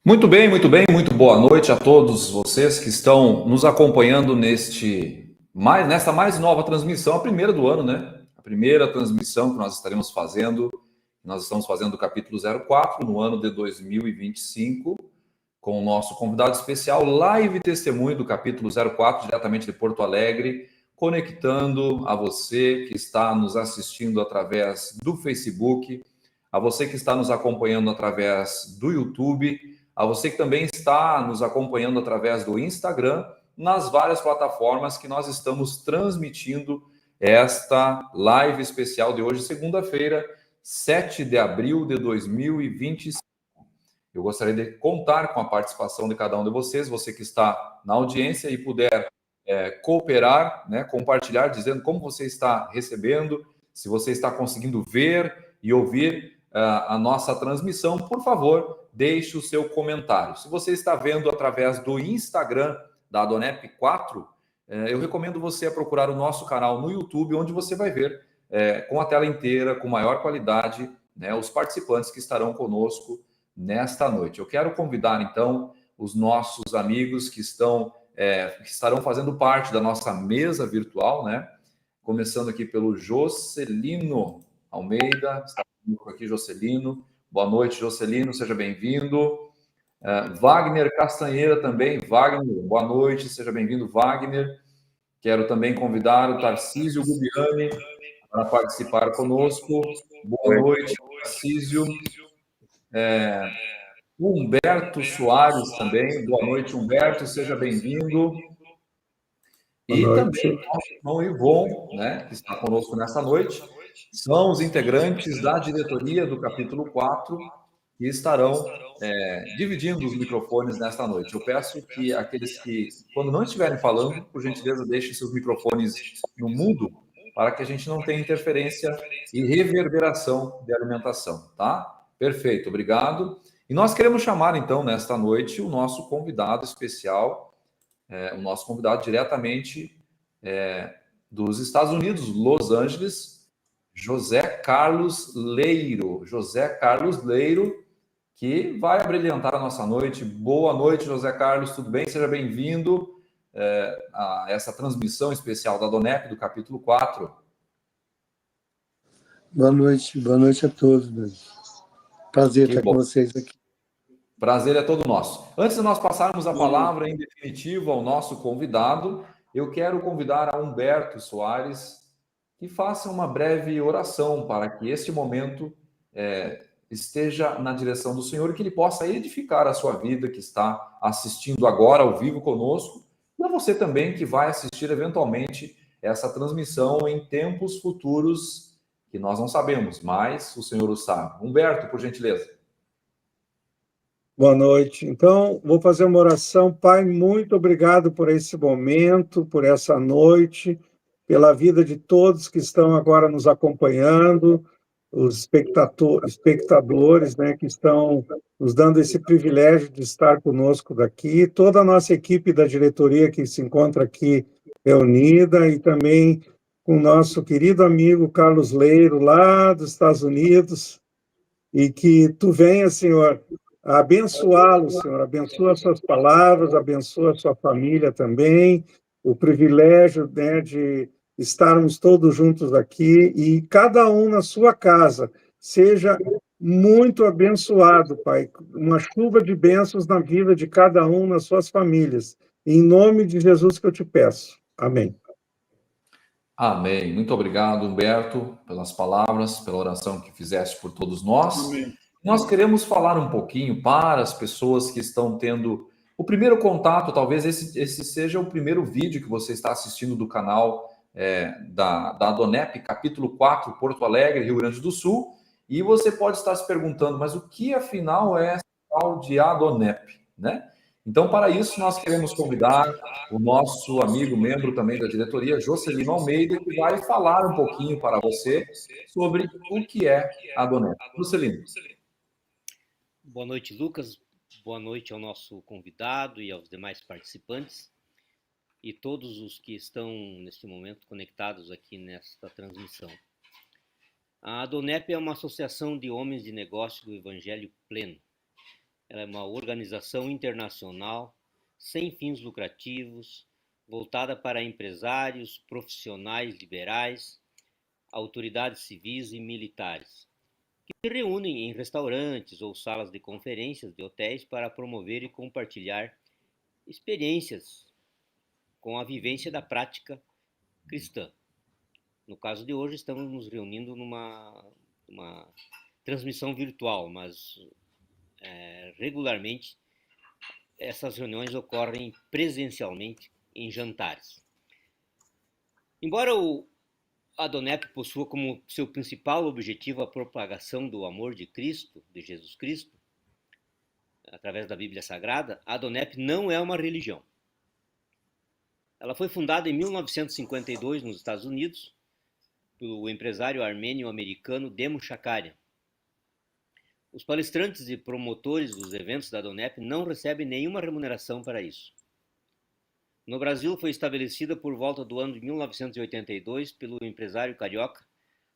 Muito bem, muito boa noite a todos vocês que estão nos acompanhando nesta mais nova transmissão, a primeira do ano, né? A primeira transmissão que nós estaremos fazendo. Nós estamos fazendo o capítulo 04 no ano de 2025, com o nosso convidado especial, live testemunho do capítulo 04, diretamente de Porto Alegre, conectando a você que está nos assistindo através do Facebook, a você que está nos acompanhando através do YouTube, a você que também está nos acompanhando através do Instagram, nas várias plataformas que nós estamos transmitindo esta live especial de hoje, segunda-feira, 7 de abril de 2025. Eu gostaria de contar com a participação de cada um de vocês, você que está na audiência e puder cooperar, né, compartilhar, dizendo como você está recebendo, se você está conseguindo ver e ouvir a nossa transmissão, por favor, deixe o seu comentário. Se você está vendo através do Instagram da Adonep 4, eu recomendo você a procurar o nosso canal no YouTube, onde você vai ver com a tela inteira, com maior qualidade, né, os participantes que estarão conosco nesta noite. Eu quero convidar, então, os nossos amigos que estarão fazendo parte da nossa mesa virtual, né? Começando aqui pelo Jocelino Almeida, está comigo aqui, Jocelino. Boa noite, Jocelino, seja bem-vindo. Wagner Castanheira também. Wagner, boa noite, seja bem-vindo, Wagner. Quero também convidar o Tarcísio Gubiani para participar conosco. Boa noite, Tarcísio. Humberto Soares também. Boa noite, Humberto, seja bem-vindo. E também o nosso irmão Ivon, né, que está conosco nessa noite, são os integrantes da diretoria do capítulo 4 que estarão dividindo os microfones nesta noite. Eu peço que aqueles que, quando não estiverem falando, por gentileza, deixem seus microfones no mudo, para que a gente não tenha interferência e reverberação de alimentação, tá? Perfeito, obrigado. E nós queremos chamar, então, nesta noite, o nosso convidado especial, o nosso convidado diretamente dos Estados Unidos, Los Angeles, José Carlos Leiro. José Carlos Leiro, que vai abrilhantar a nossa noite. Boa noite, José Carlos, tudo bem? Seja bem-vindo a essa transmissão especial da Adonep, do capítulo 4. Boa noite a todos. Prazer estar com vocês aqui. Prazer é todo nosso. Antes de nós passarmos a palavra em definitivo ao nosso convidado, eu quero convidar a Humberto Soares que faça uma breve oração para que este momento esteja na direção do Senhor e que ele possa edificar a sua vida, que está assistindo agora ao vivo conosco, e a você também que vai assistir eventualmente essa transmissão em tempos futuros que nós não sabemos, mas o Senhor o sabe. Humberto, por gentileza. Boa noite. Então, vou fazer uma oração. Pai, muito obrigado por esse momento, por essa noite, pela vida de todos que estão agora nos acompanhando, os espectadores, né, que estão nos dando esse privilégio de estar conosco daqui, toda a nossa equipe da diretoria que se encontra aqui reunida e também com o nosso querido amigo Carlos Leiro, lá dos Estados Unidos, e que tu venha, Senhor, a abençoá-lo, Senhor, abençoa as suas palavras, abençoa a sua família também, o privilégio, né, de estarmos todos juntos aqui e cada um na sua casa seja muito abençoado, Pai, uma chuva de bênçãos na vida de cada um, nas suas famílias. Em nome de Jesus que eu te peço. Amém. Amém. Muito obrigado, Humberto, pelas palavras, pela oração que fizeste por todos nós. Amém. Nós queremos falar um pouquinho para as pessoas que estão tendo o primeiro contato, talvez esse seja o primeiro vídeo que você está assistindo do canal da Adonep, capítulo 4, Porto Alegre, Rio Grande do Sul, e você pode estar se perguntando, mas o que afinal é esse tal de Adonep, né? Então, para isso, nós queremos convidar o nosso amigo, membro também da diretoria, Jocelino Almeida, que vai falar um pouquinho para você sobre o que é a Adonep. Jocelino. Boa noite, Lucas. Boa noite ao nosso convidado e aos demais participantes e todos os que estão, neste momento, conectados aqui nesta transmissão. A Adonep é uma associação de homens de negócio do Evangelho Pleno. Ela é uma organização internacional sem fins lucrativos, voltada para empresários, profissionais liberais, autoridades civis e militares, que se reúnem em restaurantes ou salas de conferências de hotéis para promover e compartilhar experiências com a vivência da prática cristã. No caso de hoje, estamos nos reunindo numa transmissão virtual, mas regularmente essas reuniões ocorrem presencialmente em jantares. Embora a DONEP possua como seu principal objetivo a propagação do amor de Cristo, de Jesus Cristo, através da Bíblia Sagrada, a DONEP não é uma religião. Ela foi fundada em 1952 nos Estados Unidos pelo empresário armênio-americano Demo Shakarian. Os palestrantes e promotores dos eventos da DONEP não recebem nenhuma remuneração para isso. No Brasil, foi estabelecida por volta do ano de 1982 pelo empresário carioca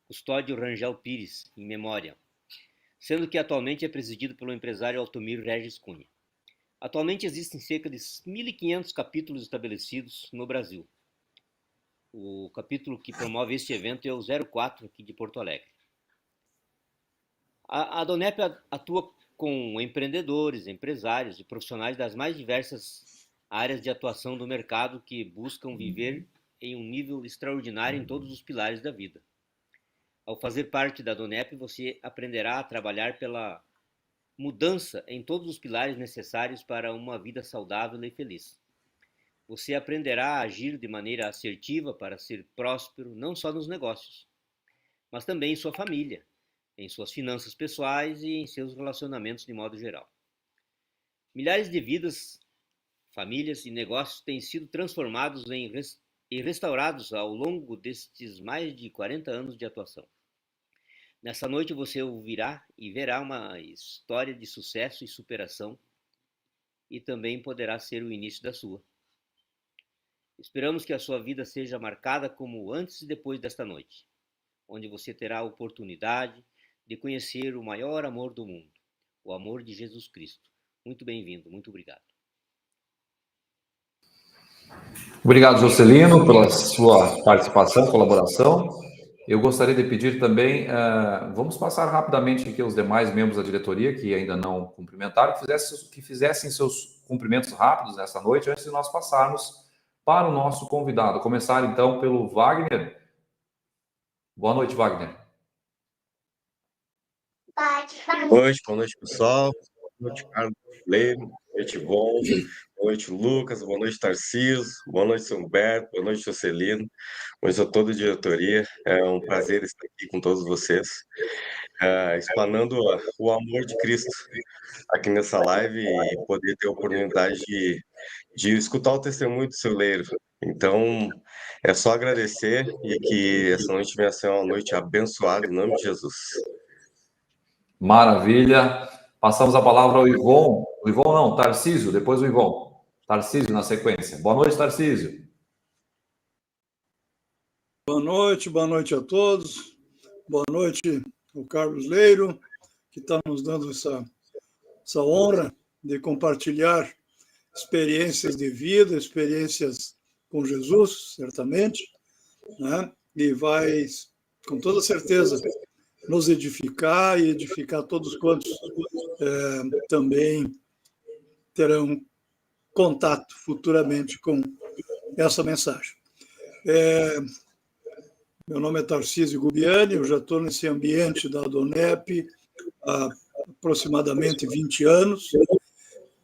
Custódio Rangel Pires, em memória, sendo que atualmente é presidido pelo empresário Altomir Regis Cunha. Atualmente existem cerca de 1.500 capítulos estabelecidos no Brasil. O capítulo que promove este evento é o 04, aqui de Porto Alegre. A DONEP atua com empreendedores, empresários e profissionais das mais diversas áreas de atuação do mercado que buscam viver em um nível extraordinário em todos os pilares da vida. Ao fazer parte da DONEP, você aprenderá a trabalhar pela mudança em todos os pilares necessários para uma vida saudável e feliz. Você aprenderá a agir de maneira assertiva para ser próspero não só nos negócios, mas também em sua família, em suas finanças pessoais e em seus relacionamentos de modo geral. Milhares de vidas, famílias e negócios têm sido transformados e restaurados ao longo destes mais de 40 anos de atuação. Nessa noite você ouvirá e verá uma história de sucesso e superação e também poderá ser o início da sua. Esperamos que a sua vida seja marcada como antes e depois desta noite, onde você terá a oportunidade de conhecer o maior amor do mundo, o amor de Jesus Cristo. Muito bem-vindo, muito obrigado. Obrigado, Jocelino, pela sua participação, colaboração. Eu gostaria de pedir também, vamos passar rapidamente aqui os demais membros da diretoria que ainda não cumprimentaram, que fizessem seus cumprimentos rápidos nessa noite, antes de nós passarmos para o nosso convidado. Começar, então, pelo Wagner. Boa noite, Wagner. Boa noite, pessoal. Boa noite, Carlos Leiro. Boa noite, Ivon. Boa noite, Lucas. Boa noite, Tarcísio. Boa noite, Humberto. Boa noite, Jocelino. Boa noite a toda a diretoria. É um prazer estar aqui com todos vocês, explanando o amor de Cristo aqui nessa live e poder ter a oportunidade de escutar o testemunho do seu Leiro. Então, é só agradecer e que essa noite venha a ser uma noite abençoada em nome de Jesus. Maravilha. Passamos a palavra ao Ivon. O Ivon não, Tarcísio, depois o Ivon. Tarcísio na sequência. Boa noite, Tarcísio. Boa noite a todos. Boa noite ao Carlos Leiro, que está nos dando essa honra de compartilhar experiências de vida, experiências com Jesus, certamente, né? E vai, com toda certeza, nos edificar e edificar todos quantos também terão contato futuramente com essa mensagem. Meu nome é Tarcísio Gubiani, eu já estou nesse ambiente da DONEP há aproximadamente 20 anos,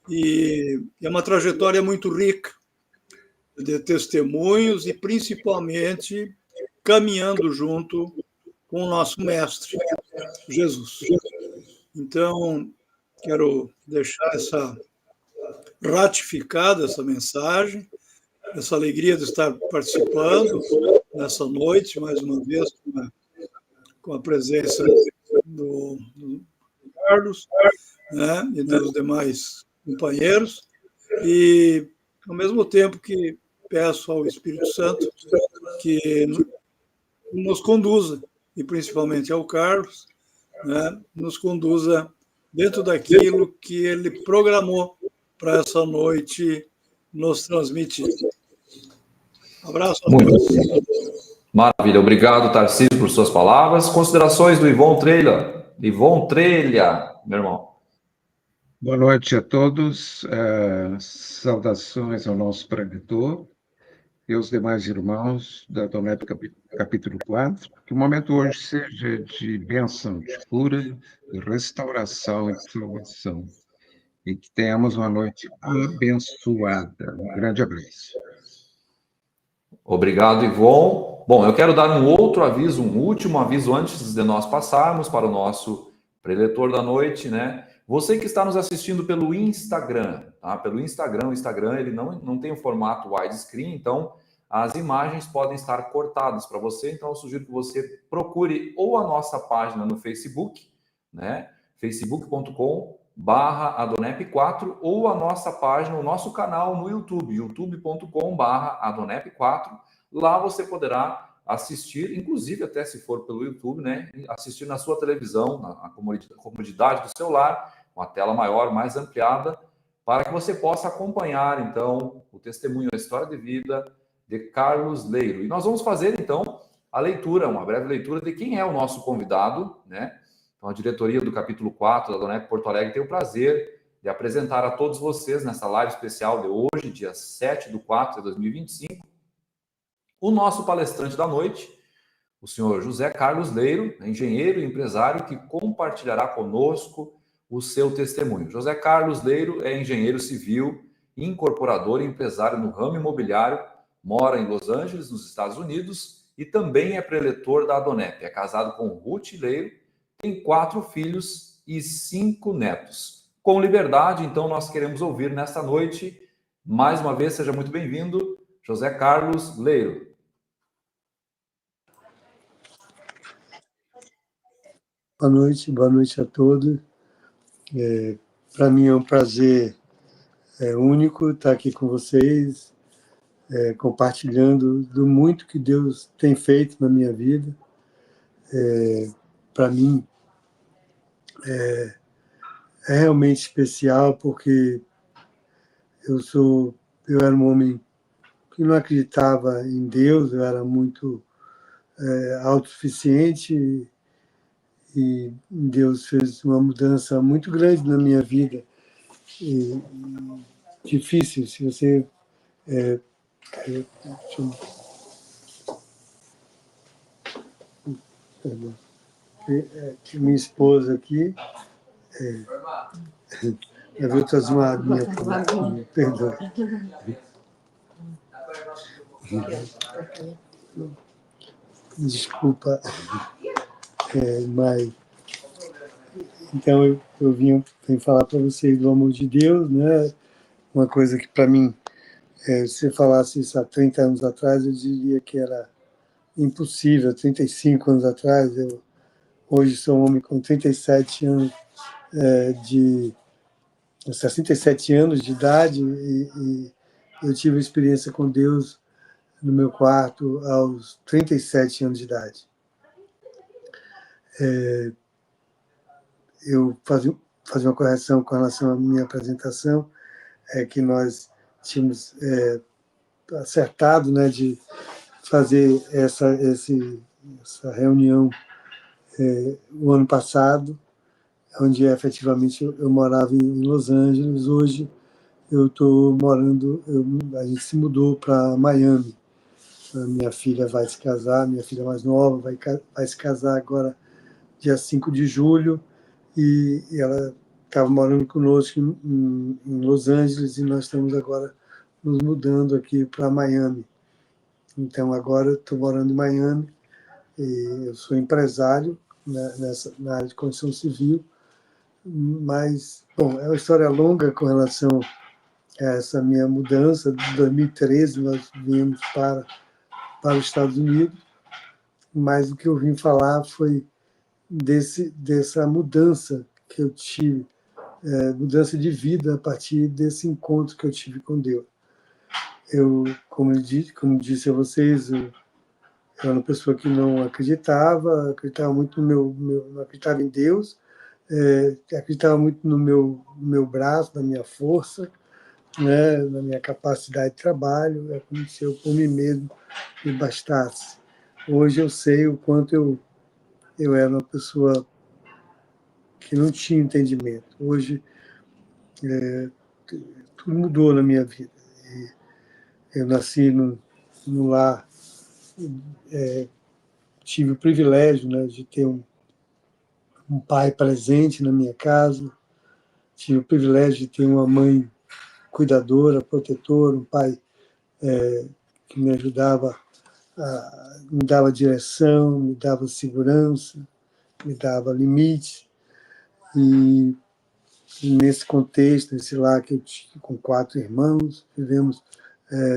e é uma trajetória muito rica de testemunhos e, principalmente, caminhando junto com o nosso mestre, Jesus. Então, quero deixar ratificada essa mensagem, essa alegria de estar participando nessa noite, mais uma vez, com a presença do Carlos, né, e dos demais companheiros, e, ao mesmo tempo que peço ao Espírito Santo que nos conduza, e principalmente ao Carlos, né, nos conduza dentro daquilo que ele programou para essa noite nos transmitir. Abraço a Muito todos. bem. Maravilha. Obrigado, Tarcísio, por suas palavras. Considerações do Ivon Trelha. Ivon Trelha, meu irmão. Boa noite a todos. Saudações ao nosso pregador e aos demais irmãos da Donep capítulo 4. Que o momento hoje seja de bênção, de cura, de restauração e de salvação. E que tenhamos uma noite abençoada. Um grande abraço. Obrigado, Ivon. Bom, eu quero dar um outro aviso, um último aviso antes de nós passarmos para o nosso preletor da noite, né? Você que está nos assistindo pelo Instagram, tá? Pelo Instagram, o Instagram ele não tem o formato widescreen, então as imagens podem estar cortadas para você. Então eu sugiro que você procure ou a nossa página no Facebook, né? facebook.com/adonep4 ou a nossa página, o nosso canal no YouTube, youtube.com/adonep4. Lá você poderá assistir, inclusive até se for pelo YouTube, né? Assistir na sua televisão, na comodidade do seu lar, com a tela maior, mais ampliada, para que você possa acompanhar, então, o testemunho, a história de vida de Carlos Leiro. E nós vamos fazer, então, a leitura, uma breve leitura de quem é o nosso convidado, né? Então, a diretoria do capítulo 4 da Donep Porto Alegre tem o prazer de apresentar a todos vocês, nessa live especial de hoje, dia 7/4 de 2025, o nosso palestrante da noite, o senhor José Carlos Leiro, engenheiro e empresário, que compartilhará conosco o seu testemunho. José Carlos Leiro é engenheiro civil, incorporador e empresário no ramo imobiliário, mora em Los Angeles, nos Estados Unidos, e também é preletor da Adonep. É casado com Ruth Leiro, tem 4 filhs e 5 netos. Com liberdade, então, nós queremos ouvir nesta noite, mais uma vez, seja muito bem-vindo, José Carlos Leiro. Boa noite a todos. Para mim é um prazer único estar aqui com vocês, compartilhando do muito que Deus tem feito na minha vida. Para mim é realmente especial, porque eu era um homem que não acreditava em Deus, eu era muito autossuficiente, e Deus fez uma mudança muito grande na minha vida. E difícil, se você... minha esposa aqui... eu vou trazer uma aguinha para mim, perdão. Desculpa, mas... Então, eu vim falar para vocês do amor de Deus, né? Uma coisa que, para mim, se você falasse isso há 30 anos atrás, eu diria que era impossível. 35 anos atrás, eu hoje sou um homem com 37 anos, 67 anos de idade, e eu tive uma experiência com Deus no meu quarto aos 37 anos de idade. Eu fazia uma correção com relação à minha apresentação, que nós tínhamos acertado, né, de fazer essa reunião o ano passado, onde efetivamente eu morava em Los Angeles. Hoje eu estou morando, a gente se mudou para Miami. A minha filha vai se casar, minha filha mais nova vai se casar agora dia 5 de julho, e ela estava morando conosco em Los Angeles, e nós estamos agora nos mudando aqui para Miami. Então, agora estou morando em Miami, e eu sou empresário, né, na área de construção civil, mas, bom, é uma história longa com relação a essa minha mudança. De 2013, nós viemos para os Estados Unidos, mas o que eu vim falar foi dessa mudança que eu tive, mudança de vida a partir desse encontro que eu tive com Deus. Eu, como disse a vocês, eu era uma pessoa que não acreditava muito não acreditava em Deus, acreditava muito no meu braço, na minha força, né, na minha capacidade de trabalho. É como se eu, por mim mesmo, me bastasse. Hoje eu sei o quanto eu era uma pessoa que não tinha entendimento. Hoje tudo mudou na minha vida. Eu nasci num lar, tive o privilégio, né, de ter um pai presente na minha casa, tive o privilégio de ter uma mãe cuidadora, protetora, um pai que me ajudava, me dava direção, me dava segurança, me dava limites. E nesse contexto, nesse lar que eu tive com 4 irmãos,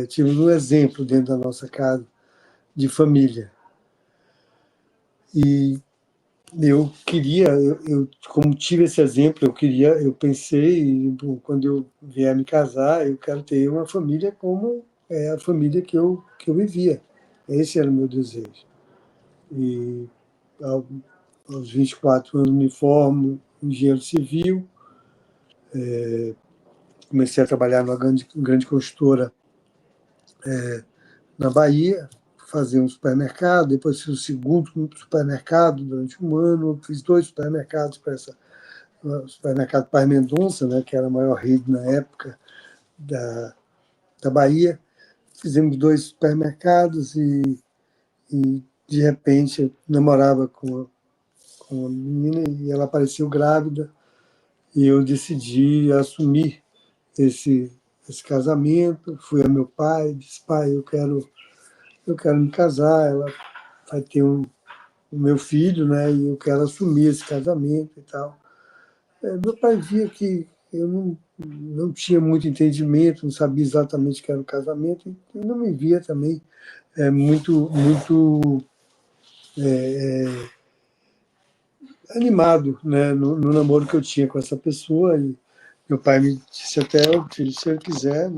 tivemos um exemplo dentro da nossa casa de família. E eu queria, como tive esse exemplo, eu pensei, quando eu vier me casar, eu quero ter uma família como é a família que eu vivia. Esse era o meu desejo. E aos 24 anos me formo engenheiro civil, comecei a trabalhar numa grande construtora na Bahia, fazer um supermercado, depois fiz o segundo supermercado durante um ano, fiz 2 supermercados para o supermercado Paz Mendonça, né, que era a maior rede na época da Bahia. Fizemos 2 supermercados e de repente, eu namorava com uma menina e ela apareceu grávida e eu decidi assumir esse casamento. Fui a meu pai, disse: pai, eu quero me casar, ela vai ter o meu filho, né? E eu quero assumir esse casamento e tal. Meu pai via que eu não tinha muito entendimento, não sabia exatamente o que era o casamento e não me via também muito animado, né, no namoro que eu tinha com essa pessoa. E meu pai me disse até: filho, se eu quiser,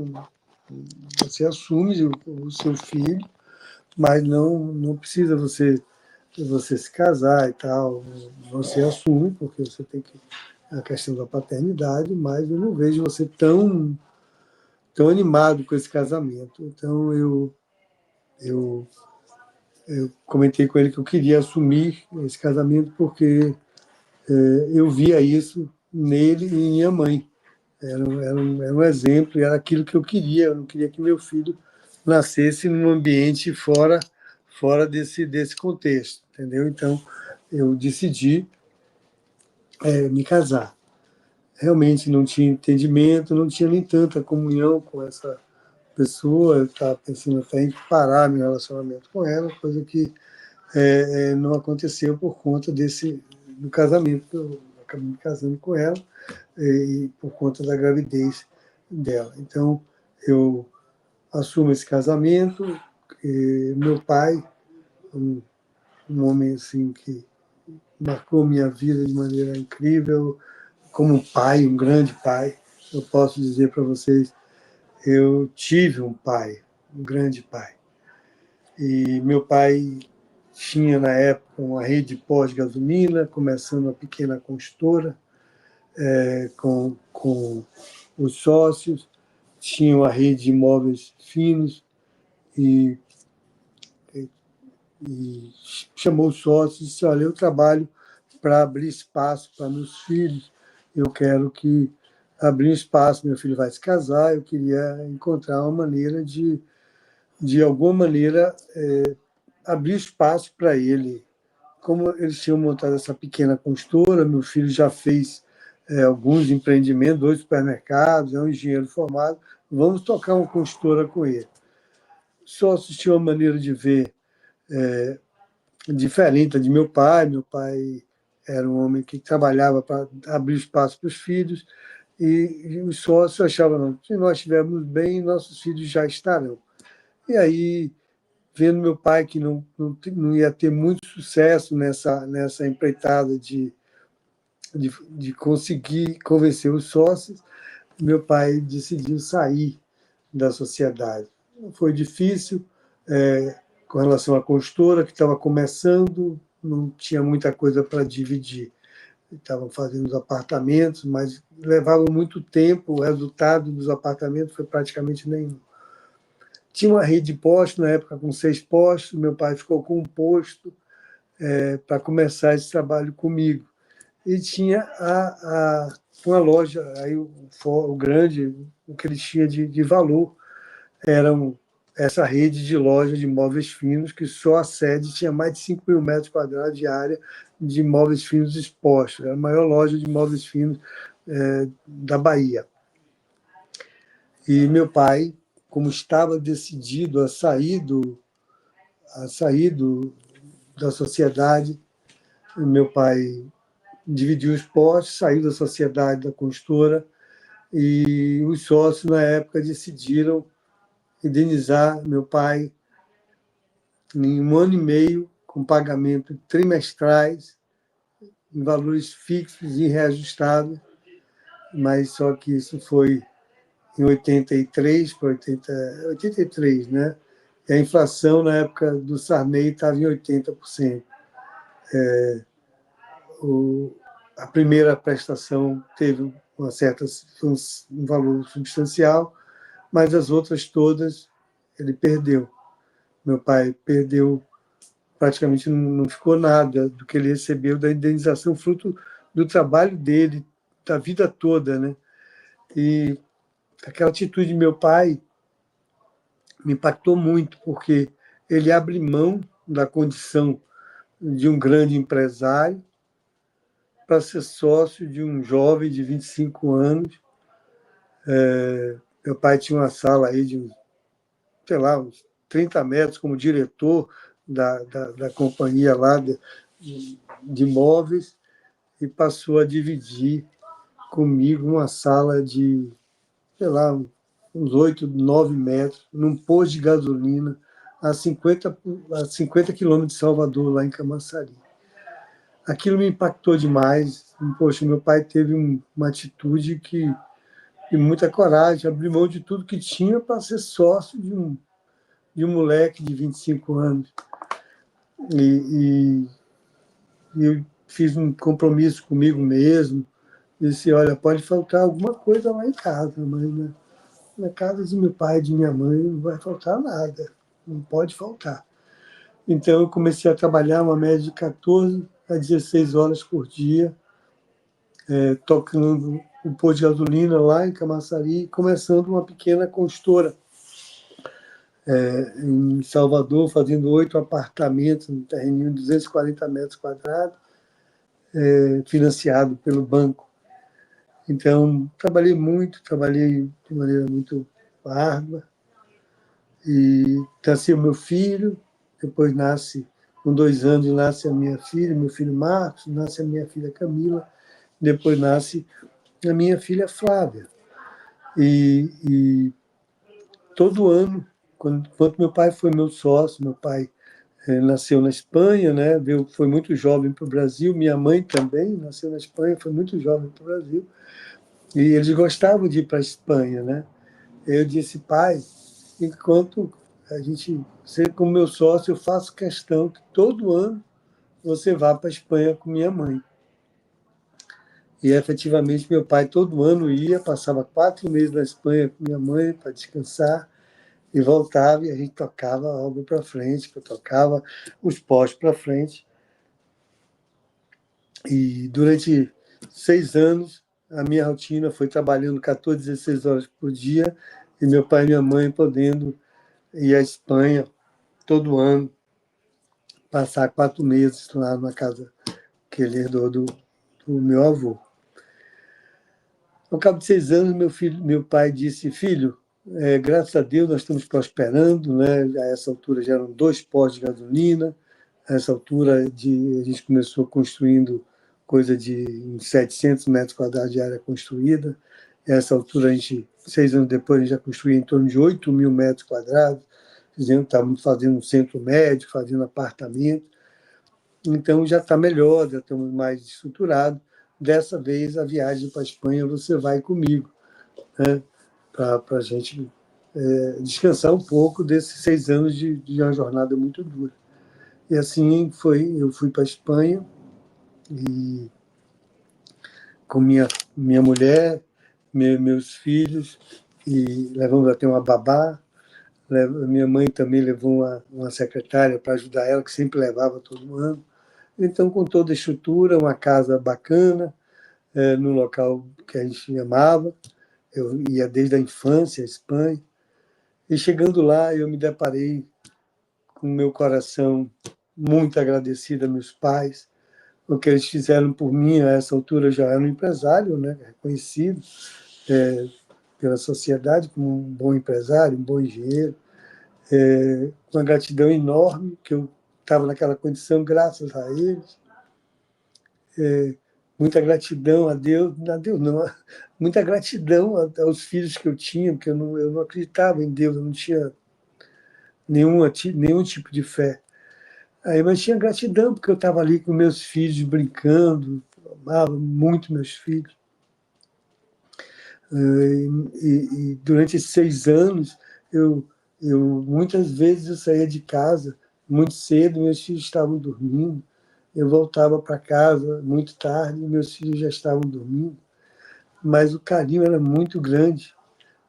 você assume o seu filho, mas não precisa você se casar e tal. Você assume, porque você tem que a questão da paternidade, mas eu não vejo você tão animado com esse casamento. Então eu comentei com ele que eu queria assumir esse casamento porque eu via isso nele e em minha mãe. Era um exemplo, era aquilo que eu queria. Eu não queria que meu filho nascesse num ambiente fora desse contexto, entendeu? Então, eu decidi me casar. Realmente não tinha entendimento, não tinha nem tanta comunhão com essa pessoa. Eu estava pensando até em parar meu relacionamento com ela, coisa que não aconteceu por conta do casamento. Eu acabei me casando com ela e por conta da gravidez dela. Então, eu assumo esse casamento. Meu pai, um homem assim que marcou minha vida de maneira incrível, como pai, um grande pai. Eu posso dizer para vocês, eu tive um pai, um grande pai. E meu pai tinha, na época, uma rede de pós-gasolina, começando uma pequena construtora com os sócios, tinha uma rede de imóveis finos e chamou os sócios e disse: olha, eu trabalho para abrir espaço para meus filhos, eu quero que abrir um espaço, meu filho vai se casar, eu queria encontrar uma maneira de alguma maneira, abrir espaço para ele. Como eles tinham montado essa pequena construtora, meu filho já fez alguns empreendimentos, 2 supermercados, é um engenheiro formado, vamos tocar uma construtora com ele. Os sócios tinham uma maneira de ver diferente de meu pai. Meu pai era um homem que trabalhava para abrir espaço para os filhos, e os sócios achavam: não, se nós estivermos bem, nossos filhos já estarão. E aí, vendo meu pai que não ia ter muito sucesso nessa empreitada de conseguir convencer os sócios, meu pai decidiu sair da sociedade. Foi difícil, com relação à construtora, que estava começando, não tinha muita coisa para dividir. estavam fazendo os apartamentos, mas levava muito tempo, o resultado dos apartamentos foi praticamente nenhum. Tinha uma rede de postos, na época, com 6 postos, meu pai ficou com um posto para começar esse trabalho comigo. E tinha uma loja, aí o grande, o que ele tinha de valor, eram essa rede de lojas de móveis finos, que só a sede tinha mais de 5.000 metros quadrados de área de móveis finos expostos. Era a maior loja de móveis finos da Bahia. E meu pai, como estava decidido a sair da sociedade, meu pai dividiu os postos, saiu da sociedade da construtora, e os sócios, na época, decidiram indenizar meu pai em 1 ano e meio, com pagamento trimestrais, em valores fixos e reajustados, mas só que isso foi em 83 para 83, né? E a inflação, na época do Sarney, estava em 80%. A primeira prestação teve um valor substancial, mas as outras todas ele perdeu. Meu pai perdeu, praticamente não ficou nada do que ele recebeu da indenização, fruto do trabalho dele, da vida toda, né? E aquela atitude de meu pai me impactou muito, porque ele abre mão da condição de um grande empresário para ser sócio de um jovem de 25 anos. Meu pai tinha uma sala aí de, sei lá, uns 30 metros como diretor da companhia lá de imóveis, e passou a dividir comigo uma sala de, sei lá, uns 8, 9 metros, num posto de gasolina, a 50 quilômetros de Salvador, lá em Camaçari. Aquilo me impactou demais. Poxa, meu pai teve uma atitude de muita coragem, abriu mão de tudo que tinha para ser sócio de um moleque de 25 anos. E eu fiz um compromisso comigo mesmo, disse, olha, pode faltar alguma coisa lá em casa, mas na casa de meu pai e de minha mãe não vai faltar nada, não pode faltar. Então eu comecei a trabalhar uma média de 14 a 16 horas por dia, tocando um posto de gasolina lá em Camaçari, começando uma pequena construtora em Salvador, fazendo 8 apartamentos, um terreninho de 240 metros quadrados, financiado pelo banco. Então, trabalhei de maneira muito árdua, e nasceu meu filho, depois com 2 anos, nasce a minha filha, meu filho Marcos, nasce a minha filha Camila, depois nasce a minha filha Flávia. E todo ano, quando meu pai foi meu sócio, meu pai nasceu na Espanha, né? Foi muito jovem para o Brasil, minha mãe também nasceu na Espanha, foi muito jovem para o Brasil, e eles gostavam de ir para a Espanha, né? Eu disse, pai, enquanto você como meu sócio, eu faço questão que todo ano você vá para a Espanha com minha mãe. E efetivamente meu pai todo ano ia, passava 4 meses na Espanha com minha mãe para descansar, e voltava, e a gente tocava a obra para frente, eu tocava os postos para frente. E durante 6 anos, a minha rotina foi trabalhando 14, 16 horas por dia, e meu pai e minha mãe podendo ir à Espanha todo ano, passar 4 meses lá na casa que ele herdou do meu avô. Ao cabo de 6 anos, meu pai disse, filho, graças a Deus nós estamos prosperando, né? A essa altura já eram 2 postos de gasolina, a essa altura a gente começou construindo coisa de uns 700 metros quadrados de área construída. A essa altura, 6 anos depois, a gente já construía em torno de 8.000 metros quadrados, estávamos fazendo um centro médico, fazendo apartamento. Então já está melhor, já estamos mais estruturados. Dessa vez, a viagem para a Espanha, você vai comigo, né? Para a gente descansar um pouco desses 6 anos de uma jornada muito dura. E assim foi, eu fui para a Espanha, e com minha mulher, meus filhos, e levamos até uma babá. Minha mãe também levou uma secretária para ajudar ela, que sempre levava todo ano. Então, com toda a estrutura, uma casa bacana, no local que a gente amava. Eu ia desde a infância à Espanha. E chegando lá, eu me deparei com o meu coração muito agradecido a meus pais, o que eles fizeram por mim. A essa altura eu já era um empresário, né, reconhecido pela sociedade como um bom empresário, um bom engenheiro, com uma gratidão enorme, que eu estava naquela condição graças a eles. Muita gratidão a Deus não, muita gratidão aos filhos que eu tinha, porque eu não acreditava em Deus, eu não tinha nenhum tipo de fé. Mas tinha gratidão, porque eu estava ali com meus filhos brincando, amava muito meus filhos. E durante esses 6 anos, muitas vezes eu saía de casa muito cedo, meus filhos estavam dormindo. Eu voltava para casa muito tarde, meus filhos já estavam dormindo. Mas o carinho era muito grande.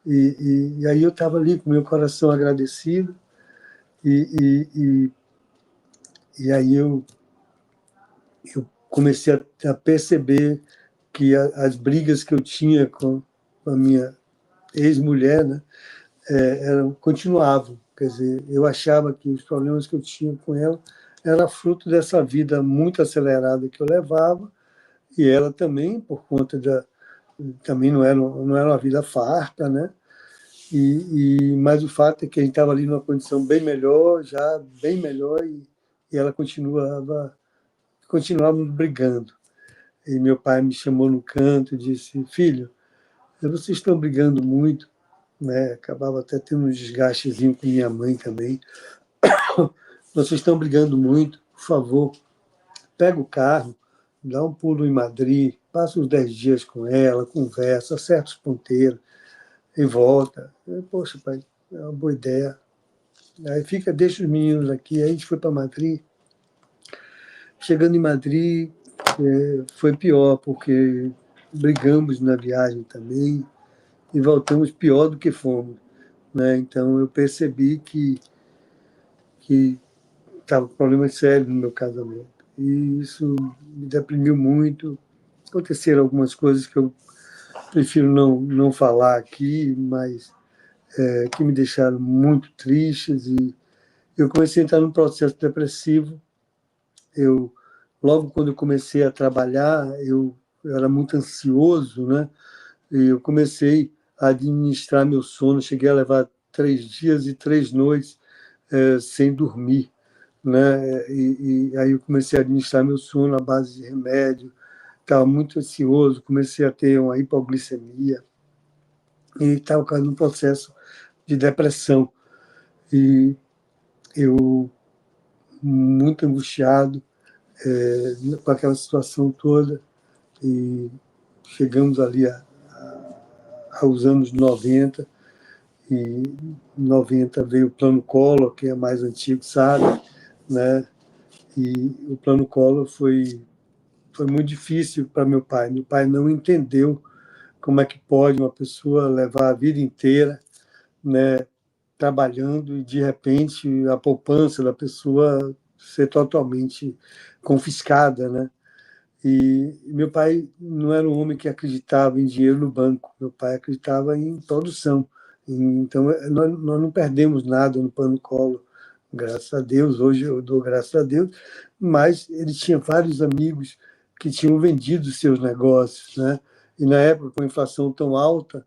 E aí eu estava ali com meu coração agradecido. E aí eu comecei a perceber que as brigas que eu tinha com a minha ex-mulher, né, continuavam. Quer dizer, eu achava que os problemas que eu tinha com ela era fruto dessa vida muito acelerada que eu levava, e ela também, por conta também não era uma vida farta, né? Mas o fato é que a gente estava ali numa condição bem melhor, já bem melhor, e ela continuava brigando. E meu pai me chamou no canto e disse: filho, vocês estão brigando muito, né? Acabava até tendo um desgastezinho com minha mãe também. Vocês estão brigando muito, por favor, pega o carro, dá um pulo em Madrid, passa uns 10 dias com ela, conversa, acerta os ponteiros e volta. Poxa, pai, é uma boa ideia. Aí deixa os meninos aqui. Aí a gente foi para Madrid. Chegando em Madrid, foi pior, porque brigamos na viagem também e voltamos pior do que fomos, né? Então eu percebi que estava com problemas sérios no meu casamento. E isso me deprimiu muito. Aconteceram algumas coisas que eu prefiro não falar aqui, mas que me deixaram muito tristes. E eu comecei a entrar num processo depressivo. Logo quando eu comecei a trabalhar, eu era muito ansioso, né? E eu comecei a administrar meu sono. Cheguei a levar 3 dias e 3 noites sem dormir, né? E aí eu comecei a administrar meu sono à base de remédio. Estava muito ansioso, comecei a ter uma hipoglicemia e estava caindo num processo de depressão. E eu, muito angustiado com aquela situação toda, e chegamos ali aos anos 90, e em 90 veio o Plano Collor, que é mais antigo, sabe, né? E o Plano Collor foi muito difícil para meu pai. Meu pai não entendeu como é que pode uma pessoa levar a vida inteira, né, trabalhando, e de repente a poupança da pessoa ser totalmente confiscada, né? E meu pai não era um homem que acreditava em dinheiro no banco. Meu pai acreditava em produção. Então nós não perdemos nada no Plano Collor, graças a Deus. Hoje eu dou graças a Deus, mas ele tinha vários amigos que tinham vendido seus negócios, né? E na época, com a inflação tão alta,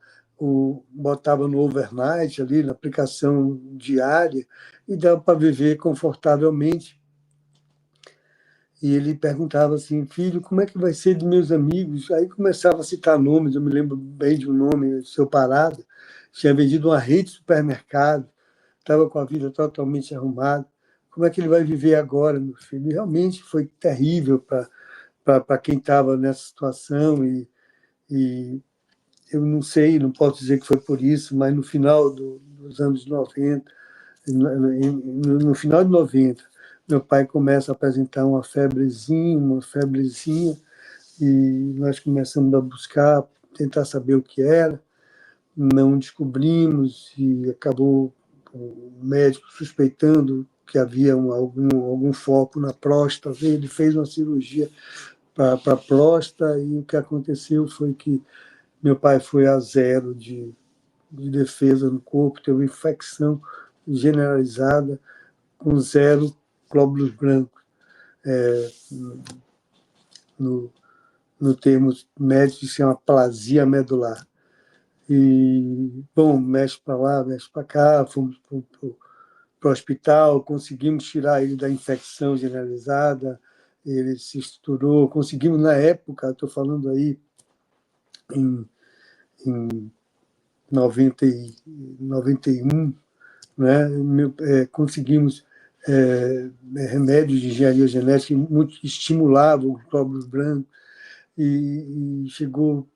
botava no overnight, ali na aplicação diária, e dava para viver confortavelmente. E ele perguntava assim: filho, como é que vai ser de meus amigos? Aí começava a citar nomes. Eu me lembro bem de um nome: seu Parada. Tinha vendido uma rede de supermercado, estava com a vida totalmente arrumada. Como é que ele vai viver agora, meu filho? E realmente foi terrível para quem estava nessa situação. E eu não sei, não posso dizer que foi por isso, mas no final dos anos 90, no final de 90, meu pai começa a apresentar uma febrezinha, e nós começamos a buscar, tentar saber o que era, não descobrimos e acabou o médico suspeitando que havia algum foco na próstata. Ele fez uma cirurgia para a próstata e o que aconteceu foi que meu pai foi a zero de defesa no corpo, teve uma infecção generalizada com 0 glóbulos brancos. No termo médico, se chama plasia medular. E, bom, mexe para lá, mexe para cá, fomos para o hospital, conseguimos tirar ele da infecção generalizada, ele se estruturou, conseguimos na época, estou falando aí em 91, né, conseguimos remédios de engenharia genética que muito estimulavam os glóbulos brancos, e chegou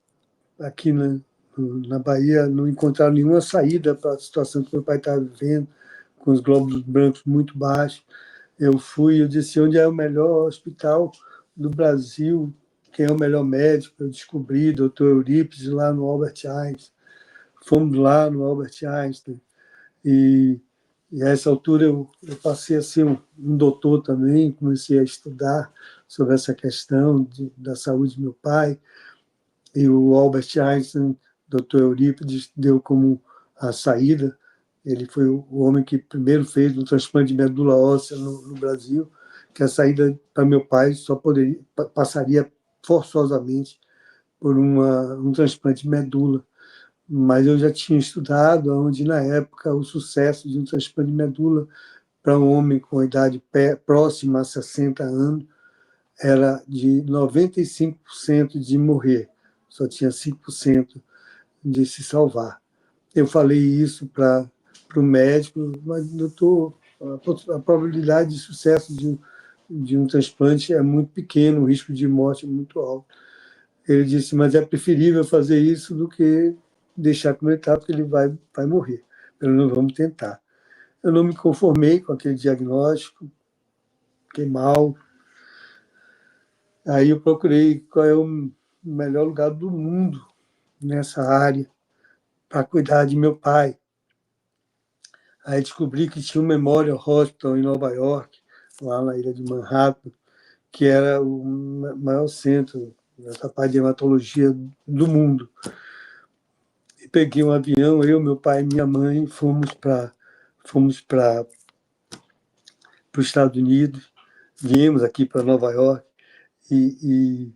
aqui na Bahia, não encontraram nenhuma saída para a situação que meu pai estava vivendo, com os glóbulos brancos muito baixos. Eu disse, onde é o melhor hospital do Brasil, quem é o melhor médico? Eu descobri, doutor Eurípides, lá no Albert Einstein. Fomos lá no Albert Einstein, e a essa altura eu passei a ser um doutor também, comecei a estudar sobre essa questão da saúde do meu pai, e o Albert Einstein, doutor Eurípides, deu como a saída. Ele foi o homem que primeiro fez um transplante de medula óssea no Brasil, que a saída para meu pai só passaria forçosamente por um transplante de medula. Mas eu já tinha estudado, onde na época o sucesso de um transplante de medula para um homem com idade próxima a 60 anos era de 95% de morrer, só tinha 5% de se salvar. Eu falei isso para o médico, mas, doutor, a probabilidade de sucesso de um transplante é muito pequeno, o risco de morte é muito alto. Ele disse, mas é preferível fazer isso do que deixar como ele está, porque ele vai morrer. Pelo menos vamos tentar. Eu não me conformei com aquele diagnóstico, fiquei mal. Aí eu procurei qual é o melhor lugar do mundo nessa área para cuidar de meu pai. Aí descobri que tinha o Memorial Hospital em Nova York, lá na ilha de Manhattan, que era o maior centro nessa parte de hematologia do mundo. E peguei um avião, eu, meu pai e minha mãe, fomos para os Estados Unidos, viemos aqui para Nova York e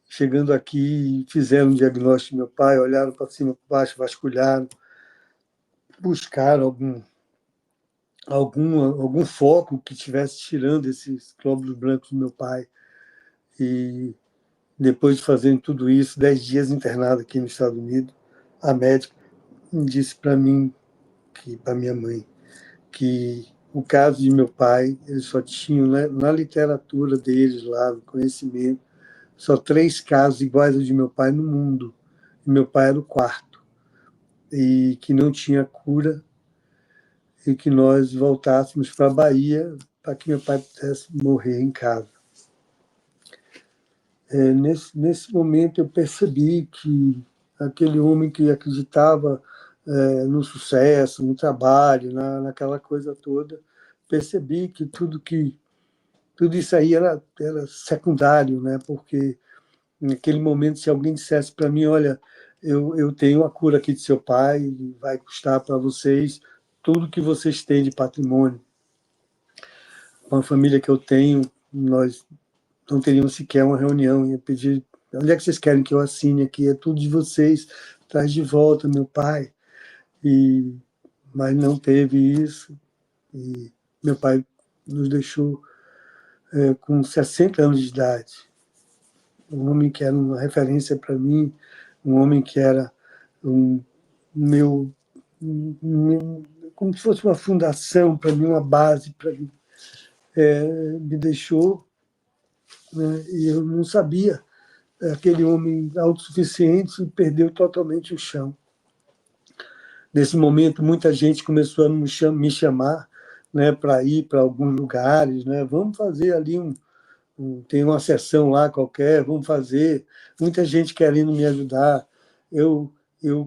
chegando aqui, fizeram um diagnóstico do meu pai, olharam para cima, para baixo, vasculharam, buscaram algum foco que estivesse tirando esses glóbulos brancos do meu pai. E depois de fazerem tudo isso, 10 dias internado aqui nos Estados Unidos, a médica disse para mim, para minha mãe, que o caso de meu pai, eles só tinham, né, na literatura deles lá, no conhecimento, só 3 casos iguais ao de meu pai no mundo. E meu pai era o 4º. E que não tinha cura, e que nós voltássemos para a Bahia para que meu pai pudesse morrer em casa. Nesse momento eu percebi que aquele homem que acreditava no sucesso, no trabalho, naquela coisa toda, percebi que tudo isso aí era secundário, né? Porque naquele momento, se alguém dissesse para mim, olha, eu tenho a cura aqui de seu pai, vai custar para vocês tudo que vocês têm de patrimônio. Com a família que eu tenho, nós não teríamos sequer uma reunião, ia pedir, onde é que vocês querem que eu assine aqui? É tudo de vocês, traz de volta meu pai. Mas não teve isso, e meu pai nos deixou com 60 anos de idade. Um homem que era uma referência para mim, um homem que era como se fosse uma fundação para mim, uma base para mim. Me deixou, né, e eu não sabia. Aquele homem autossuficiente perdeu totalmente o chão. Nesse momento, muita gente começou a me chamar, né, para ir para alguns lugares, né, vamos fazer ali tem uma sessão lá qualquer, vamos fazer. Muita gente querendo me ajudar. Eu,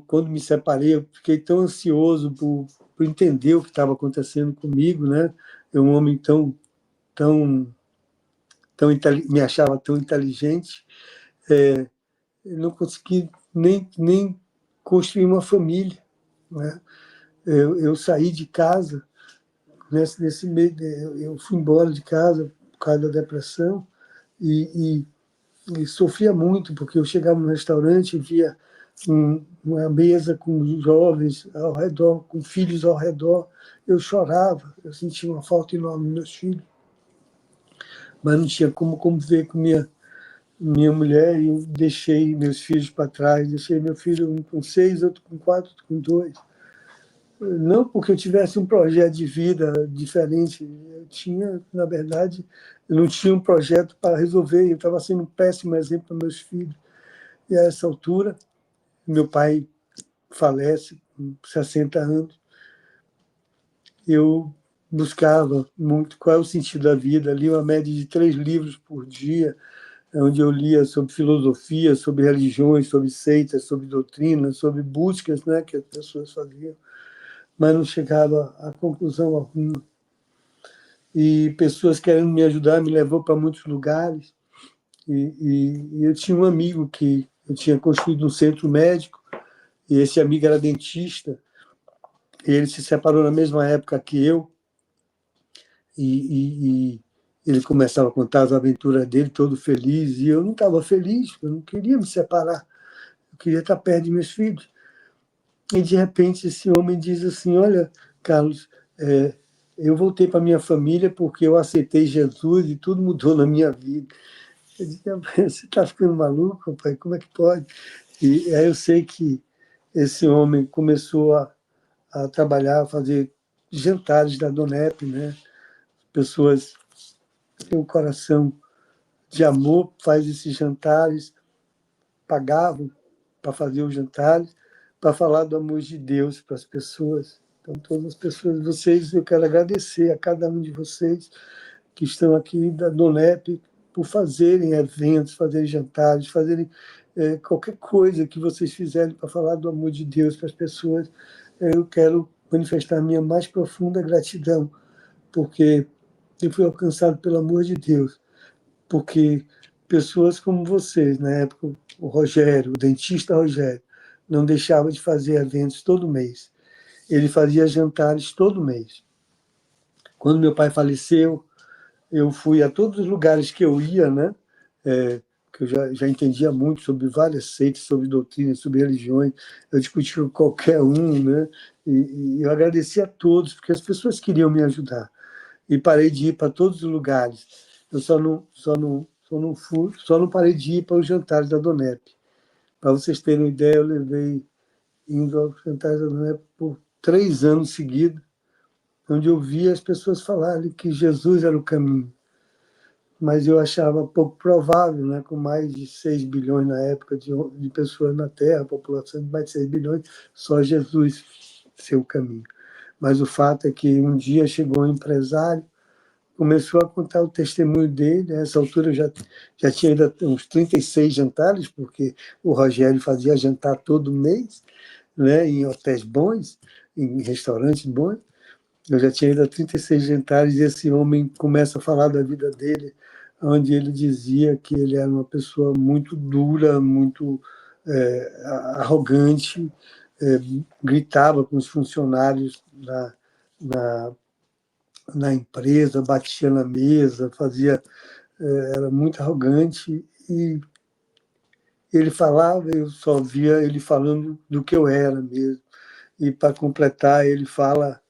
quando me separei, eu fiquei tão ansioso por entender o que estava acontecendo comigo, né? Eu, um homem tão me achava tão inteligente, eu não consegui nem construir uma família, né? Eu saí de casa nesse meio, eu fui embora de casa por causa da depressão e sofria muito, porque eu chegava no restaurante e via uma mesa com jovens ao redor, com filhos ao redor, eu chorava, eu sentia uma falta enorme dos meus filhos, mas não tinha como ver com minha mulher, e eu deixei meus filhos para trás, deixei meu filho um com 6, outro com 4, outro com 2. Não porque eu tivesse um projeto de vida diferente, eu tinha, na verdade, eu não tinha um projeto para resolver, eu estava sendo um péssimo exemplo para meus filhos. E a essa altura, meu pai falece com 60 anos, eu buscava muito qual é o sentido da vida, li uma média de 3 livros por dia, onde eu lia sobre filosofia, sobre religiões, sobre seitas, sobre doutrinas, sobre buscas, né, que as pessoas faziam, mas não chegava a conclusão alguma. E pessoas querendo me ajudar me levou para muitos lugares. E eu tinha um amigo que eu tinha construído um centro médico, e esse amigo era dentista, e ele se separou na mesma época que eu, e ele começava a contar as aventuras dele, todo feliz, e eu não estava feliz, eu não queria me separar, eu queria estar perto de meus filhos. E, de repente, esse homem diz assim, olha, Carlos, eu voltei para minha família porque eu aceitei Jesus e tudo mudou na minha vida. Eu disse, você está ficando maluco, pai? Como é que pode? E aí eu sei que esse homem começou a trabalhar, a fazer jantares da Donep, né? Pessoas que têm um coração de amor, faz esses jantares, pagavam para fazer os jantares, para falar do amor de Deus para as pessoas. Então, todas as pessoas, vocês, eu quero agradecer a cada um de vocês que estão aqui da Donep por fazerem eventos, fazerem jantares, fazerem qualquer coisa que vocês fizerem para falar do amor de Deus para as pessoas. Eu quero manifestar a minha mais profunda gratidão, porque eu fui alcançado pelo amor de Deus, porque pessoas como vocês, na época, o Rogério, o dentista Rogério, não deixava de fazer eventos todo mês. Ele fazia jantares todo mês. Quando meu pai faleceu, eu fui a todos os lugares que eu ia, né? Que eu já entendia muito sobre várias seitas, sobre doutrinas, sobre religiões. Eu discutia com qualquer um, né? E eu agradeci a todos, porque as pessoas queriam me ajudar. E parei de ir para todos os lugares. Eu só não parei de ir para os jantares da Donep. Para vocês terem uma ideia, eu levei indo aos jantares da Donep por 3 anos seguidos, onde eu via as pessoas falarem que Jesus era o caminho. Mas eu achava pouco provável, né? Com mais de 6 bilhões na época de pessoas na Terra, população de mais de 6 bilhões, só Jesus ser o caminho. Mas o fato é que um dia chegou um empresário, começou a contar o testemunho dele. Nessa altura eu já tinha ido a uns 36 jantares, porque o Rogério fazia jantar todo mês, né? Em hotéis bons, em restaurantes bons. Eu já tinha ido a 36 jantares e esse homem começa a falar da vida dele, onde ele dizia que ele era uma pessoa muito dura, muito arrogante, gritava com os funcionários na empresa, batia na mesa, era muito arrogante, e ele falava, eu só via ele falando do que eu era mesmo. E, para completar, ele fala,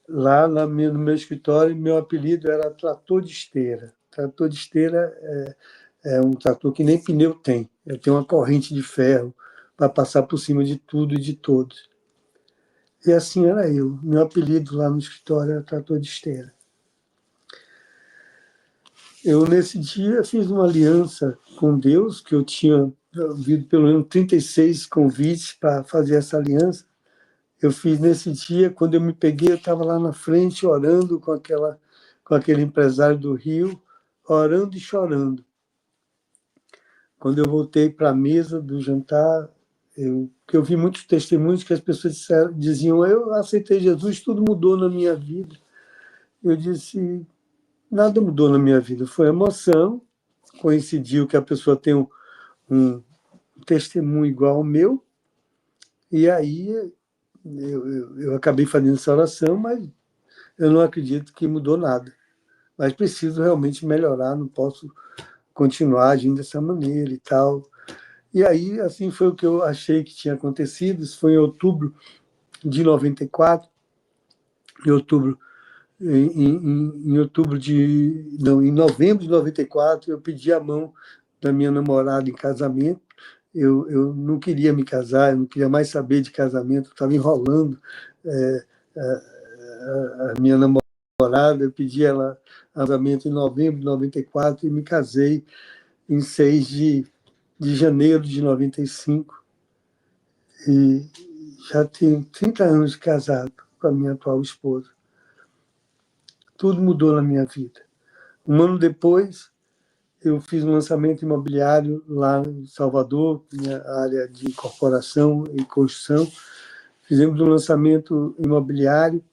lá no meu escritório, meu apelido era trator de esteira. Trator de esteira é um trator que nem pneu tem. Eu tenho uma corrente de ferro para passar por cima de tudo e de todos. E assim era eu. Meu apelido lá no escritório era trator de esteira. Eu, nesse dia, fiz uma aliança com Deus, que eu tinha ouvido pelo menos 36 convites para fazer essa aliança. Eu fiz nesse dia, quando eu me peguei, eu estava lá na frente orando com com aquele empresário do Rio, orando e chorando. Quando eu voltei para a mesa do jantar, que eu vi muitos testemunhos que as pessoas diziam: eu aceitei Jesus, tudo mudou na minha vida. Eu disse: nada mudou na minha vida, foi emoção, coincidiu que a pessoa tem um testemunho igual ao meu, e aí eu acabei fazendo essa oração, mas eu não acredito que mudou nada. Mas preciso realmente melhorar, não posso continuar agindo dessa maneira e tal. E aí, assim, foi o que eu achei que tinha acontecido. Isso foi em outubro de 94. Em outubro, em outubro de... Não, em novembro de 94, eu pedi a mão da minha namorada em casamento. Eu não queria me casar, eu não queria mais saber de casamento, eu estava enrolando a minha namorada. Eu pedi ela casamento em novembro de 94 e me casei em 6 de janeiro de 95. E já tenho 30 anos de casado com a minha atual esposa. Tudo mudou na minha vida. Um ano depois, eu fiz um lançamento imobiliário lá em Salvador, minha área de incorporação e construção. Fizemos um lançamento imobiliário,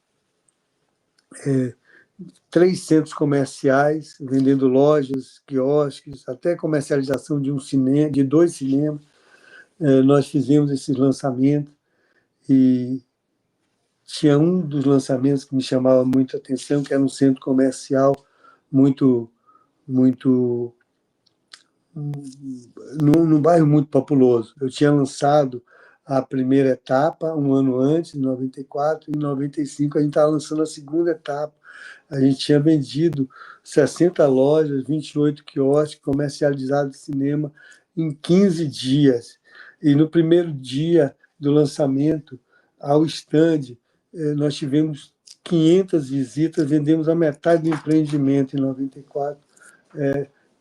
3 centros comerciais, vendendo lojas, quiosques, até comercialização de 2 cinemas. Nós fizemos esse lançamento e tinha um dos lançamentos que me chamava muito a atenção, que era um centro comercial muito num bairro muito populoso. Eu tinha lançado a primeira etapa um ano antes, em 94, e em 95 a gente estava lançando a segunda etapa. A gente tinha vendido 60 lojas, 28 quiosques, comercializado cinema em 15 dias. E no primeiro dia do lançamento, ao stand, nós tivemos 500 visitas, vendemos a metade do empreendimento em 94.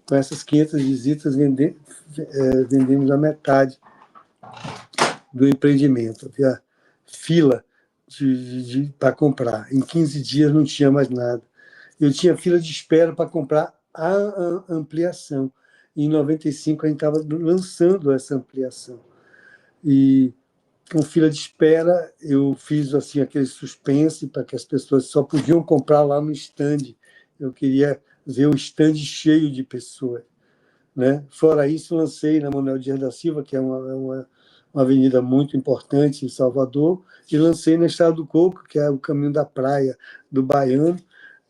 Com essas 500 visitas, vendemos a metade do empreendimento. Havia fila para comprar. Em 15 dias não tinha mais nada. Eu tinha fila de espera para comprar a ampliação. Em 95 a gente estava lançando essa ampliação. E com fila de espera, eu fiz assim aquele suspense para que as pessoas só podiam comprar lá no stand. Eu queria ver o stand cheio de pessoas, né? Fora isso, lancei na Manuel Dias da Silva, que é uma avenida muito importante em Salvador, e lancei na Estrada do Coco, que é o caminho da praia do Baiano.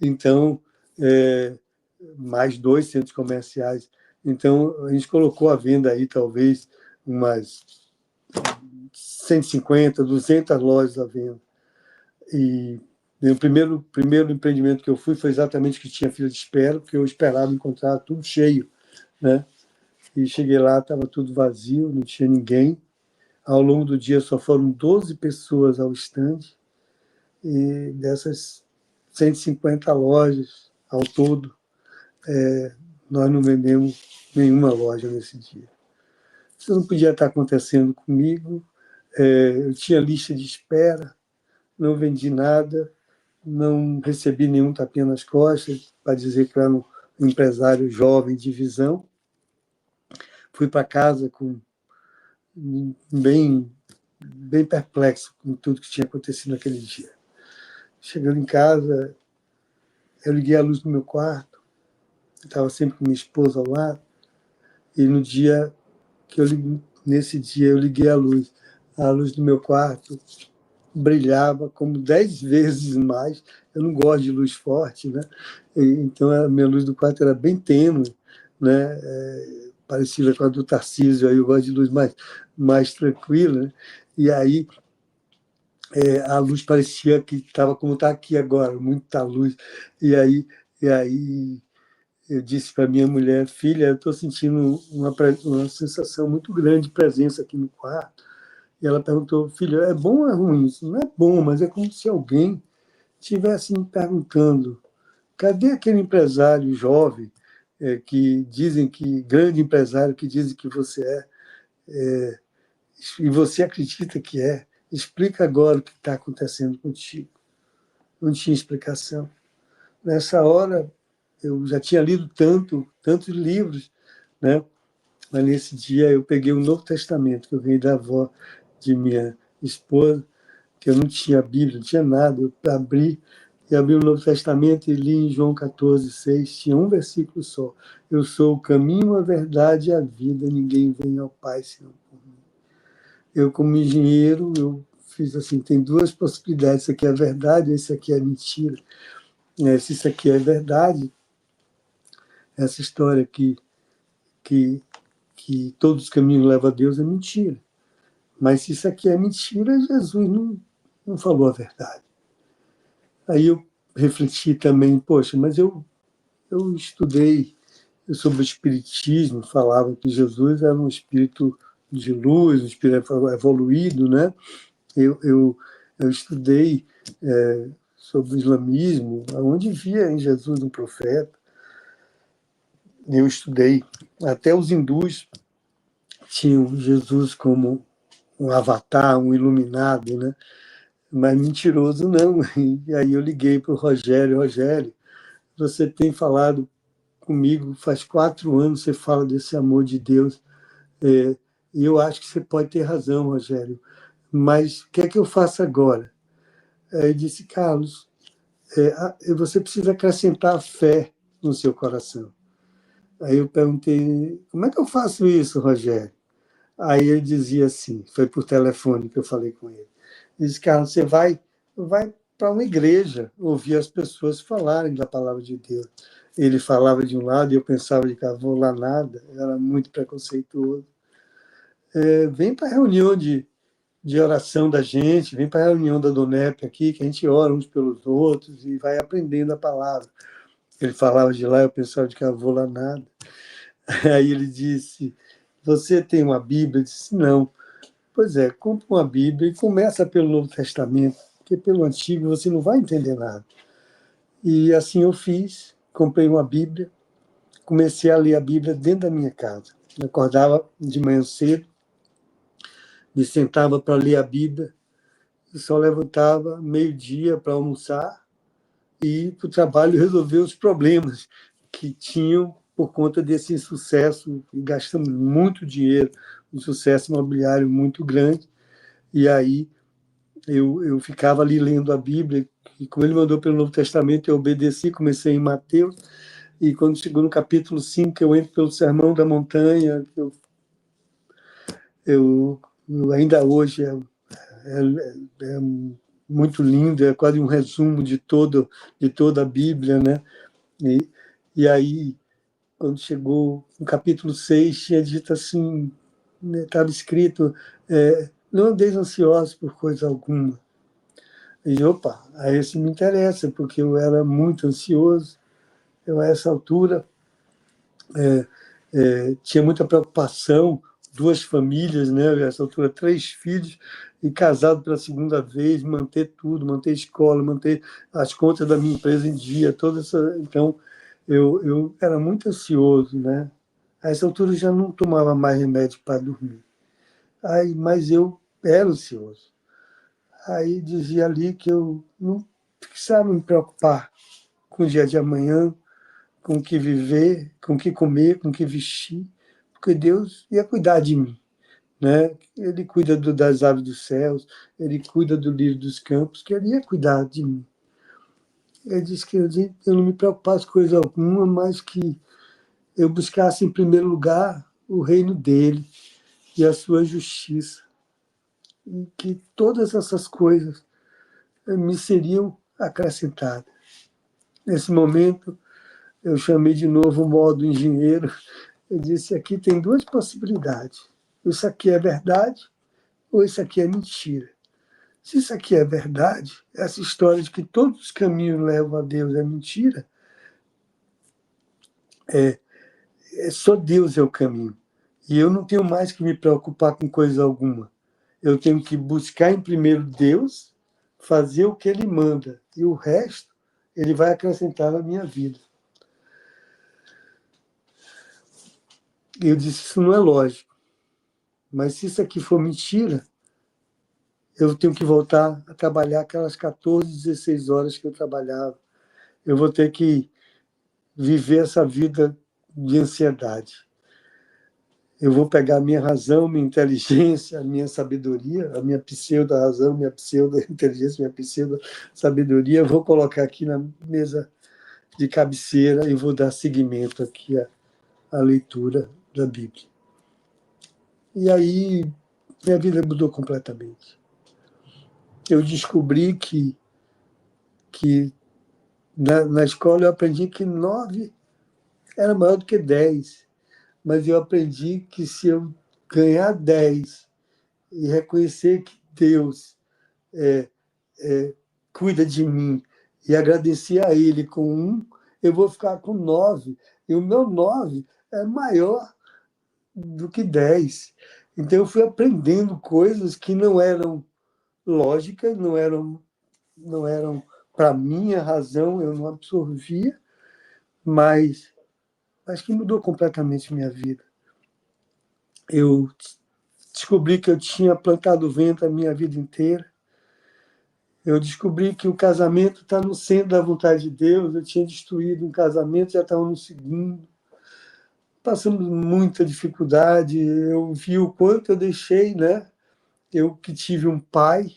Então, mais 2 centros comerciais. Então, a gente colocou à venda aí, talvez, umas 150, 200 lojas à venda. E o primeiro empreendimento que eu fui foi exatamente que tinha fila de espera, porque eu esperava encontrar tudo cheio, né? E cheguei lá, estava tudo vazio, não tinha ninguém. Ao longo do dia só foram 12 pessoas ao stand, e dessas 150 lojas ao todo, nós não vendemos nenhuma loja nesse dia. Isso não podia estar acontecendo comigo. Eu tinha lista de espera, não vendi nada, não recebi nenhum tapinha nas costas para dizer que era um empresário jovem de visão. Fui para casa bem perplexo com tudo que tinha acontecido naquele dia. Chegando em casa, eu liguei a luz no meu quarto, estava sempre com minha esposa ao lado, e nesse dia eu liguei a luz do meu quarto brilhava como 10 vezes mais. Eu não gosto de luz forte, né? Então a minha luz do quarto era bem tênue, né? Parecida com a do Tarcísio. Aí eu gosto de luz mais tranquila, né? E aí a luz parecia que estava como está aqui agora, muita luz. E aí eu disse para minha mulher: filha, eu estou sentindo uma sensação muito grande de presença aqui no quarto. E ela perguntou: filho, é bom ou é ruim? Isso não é bom, mas é como se alguém estivesse me perguntando: cadê aquele empresário jovem que dizem que, grande empresário que dizem que você é, e você acredita que é? Explica agora o que está acontecendo contigo. Não tinha explicação. nessa hora, eu já tinha lido tantos livros, né? Mas nesse dia eu peguei o Novo Testamento, que eu ganhei da avó de minha esposa, que eu não tinha Bíblia, não tinha nada. Eu abri o Novo Testamento e li em João 14:6, tinha um versículo só. Eu sou o caminho, a verdade e a vida, ninguém vem ao Pai senão por mim. Eu, como engenheiro, eu fiz assim, tem duas possibilidades, isso aqui é verdade, esse aqui é mentira. Se isso aqui é verdade, essa história que todos os caminhos levam a Deus é mentira. Mas se isso aqui é mentira, Jesus não falou a verdade. Aí eu refleti também, poxa, mas eu estudei sobre o espiritismo, falava que Jesus era um espírito de luz, um espírito evoluído, né? Eu estudei sobre o islamismo, onde via em Jesus um profeta. Eu estudei, até os hindus tinham Jesus como um avatar, um iluminado, né? Mas mentiroso não. E aí eu liguei para o Rogério, você tem falado comigo faz 4 anos, você fala desse amor de Deus, e eu acho que você pode ter razão, Rogério, mas o que é que eu faço agora? Ele disse, Carlos, você precisa acrescentar fé no seu coração. Aí eu perguntei, como é que eu faço isso, Rogério? Aí ele dizia assim, foi por telefone que eu falei com ele. Ele disse, Carlos, você vai para uma igreja ouvir as pessoas falarem da palavra de Deus. Ele falava de um lado e eu pensava de cá, vou lá nada, era muito preconceituoso. Vem para a reunião de oração da gente, vem para a reunião da Donep aqui, que a gente ora uns pelos outros e vai aprendendo a palavra. Ele falava de lá, eu pensava de cá, vou lá nada. Aí ele disse, você tem uma Bíblia? Eu disse, não. Pois é, compra uma Bíblia e começa pelo Novo Testamento, porque pelo Antigo você não vai entender nada. E assim eu fiz, comprei uma Bíblia, comecei a ler a Bíblia dentro da minha casa. Eu acordava de manhã cedo, me sentava para ler a Bíblia, e só levantava meio-dia para almoçar e ir para o trabalho resolver os problemas que tinham por conta desse insucesso, e gastamos muito dinheiro, um sucesso imobiliário muito grande. E aí eu ficava ali lendo a Bíblia, e como ele mandou pelo Novo Testamento, eu obedeci, comecei em Mateus, e quando chegou no capítulo 5, eu entro pelo Sermão da Montanha, eu ainda hoje é muito lindo, é quase um resumo de toda a Bíblia, né? E aí, quando chegou no capítulo 6, tinha dito assim, estava escrito, não andeis ansiosos por coisa alguma. E, opa, aí isso me interessa, porque eu era muito ansioso, eu a essa altura tinha muita preocupação, 2 famílias, né? A essa altura 3 filhos, e casado pela segunda vez, manter tudo, manter escola, manter as contas da minha empresa em dia, toda essa. Então, eu era muito ansioso, né? A essa altura eu já não tomava mais remédio para dormir. Mas eu era ansioso. Aí dizia ali que eu não precisava me preocupar com o dia de amanhã, com o que viver, com o que comer, com o que vestir, porque Deus ia cuidar de mim, né? Ele cuida das aves dos céus, ele cuida do lírio dos campos, que ele ia cuidar de mim. Ele disse que eu não me preocupasse com coisa alguma, mas que eu buscasse em primeiro lugar o reino dele e a sua justiça, e que todas essas coisas me seriam acrescentadas. Nesse momento, eu chamei de novo o modo engenheiro. Eu disse, aqui tem 2 possibilidades. Isso aqui é verdade ou isso aqui é mentira. Se isso aqui é verdade, essa história de que todos os caminhos levam a Deus é mentira, só Deus é o caminho. E eu não tenho mais que me preocupar com coisa alguma. Eu tenho que buscar em primeiro Deus, fazer o que Ele manda, e o resto Ele vai acrescentar na minha vida. E eu disse, isso não é lógico. Mas se isso aqui for mentira, eu tenho que voltar a trabalhar aquelas 14, 16 horas que eu trabalhava. eu vou ter que viver essa vida de ansiedade. Eu vou pegar a minha razão, minha inteligência, a minha sabedoria, a minha pseudo-razão, minha pseudo-inteligência, minha pseudo-sabedoria, vou colocar aqui na mesa de cabeceira e vou dar seguimento aqui à leitura da Bíblia. E aí, minha vida mudou completamente. Eu descobri que na escola eu aprendi que 9 era maior do que 10, mas eu aprendi que se eu ganhar 10 e reconhecer que Deus cuida de mim e agradecer a Ele com 1, eu vou ficar com 9. E o meu 9 é maior do que 10. Então eu fui aprendendo coisas que não eram lógicas, não eram para minha razão, eu não absorvia, mas que mudou completamente minha vida. Eu descobri que eu tinha plantado vento a minha vida inteira. Eu descobri que o casamento está no centro da vontade de Deus. Eu tinha destruído um casamento, já estava no segundo. Passamos muita dificuldade. Eu vi o quanto eu deixei, né? Eu que tive um pai,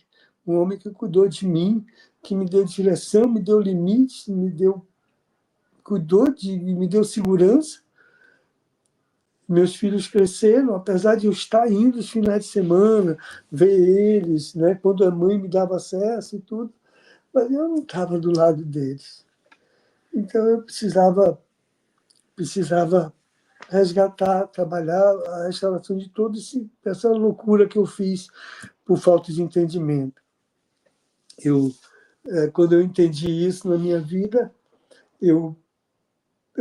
um homem que cuidou de mim, que me deu direção, me deu limites, me deu segurança. Meus filhos cresceram, apesar de eu estar indo os finais de semana, ver eles, né, quando a mãe me dava acesso e tudo, mas eu não estava do lado deles. Então eu precisava resgatar, trabalhar a restauração de toda essa loucura que eu fiz por falta de entendimento. Quando eu entendi isso na minha vida, eu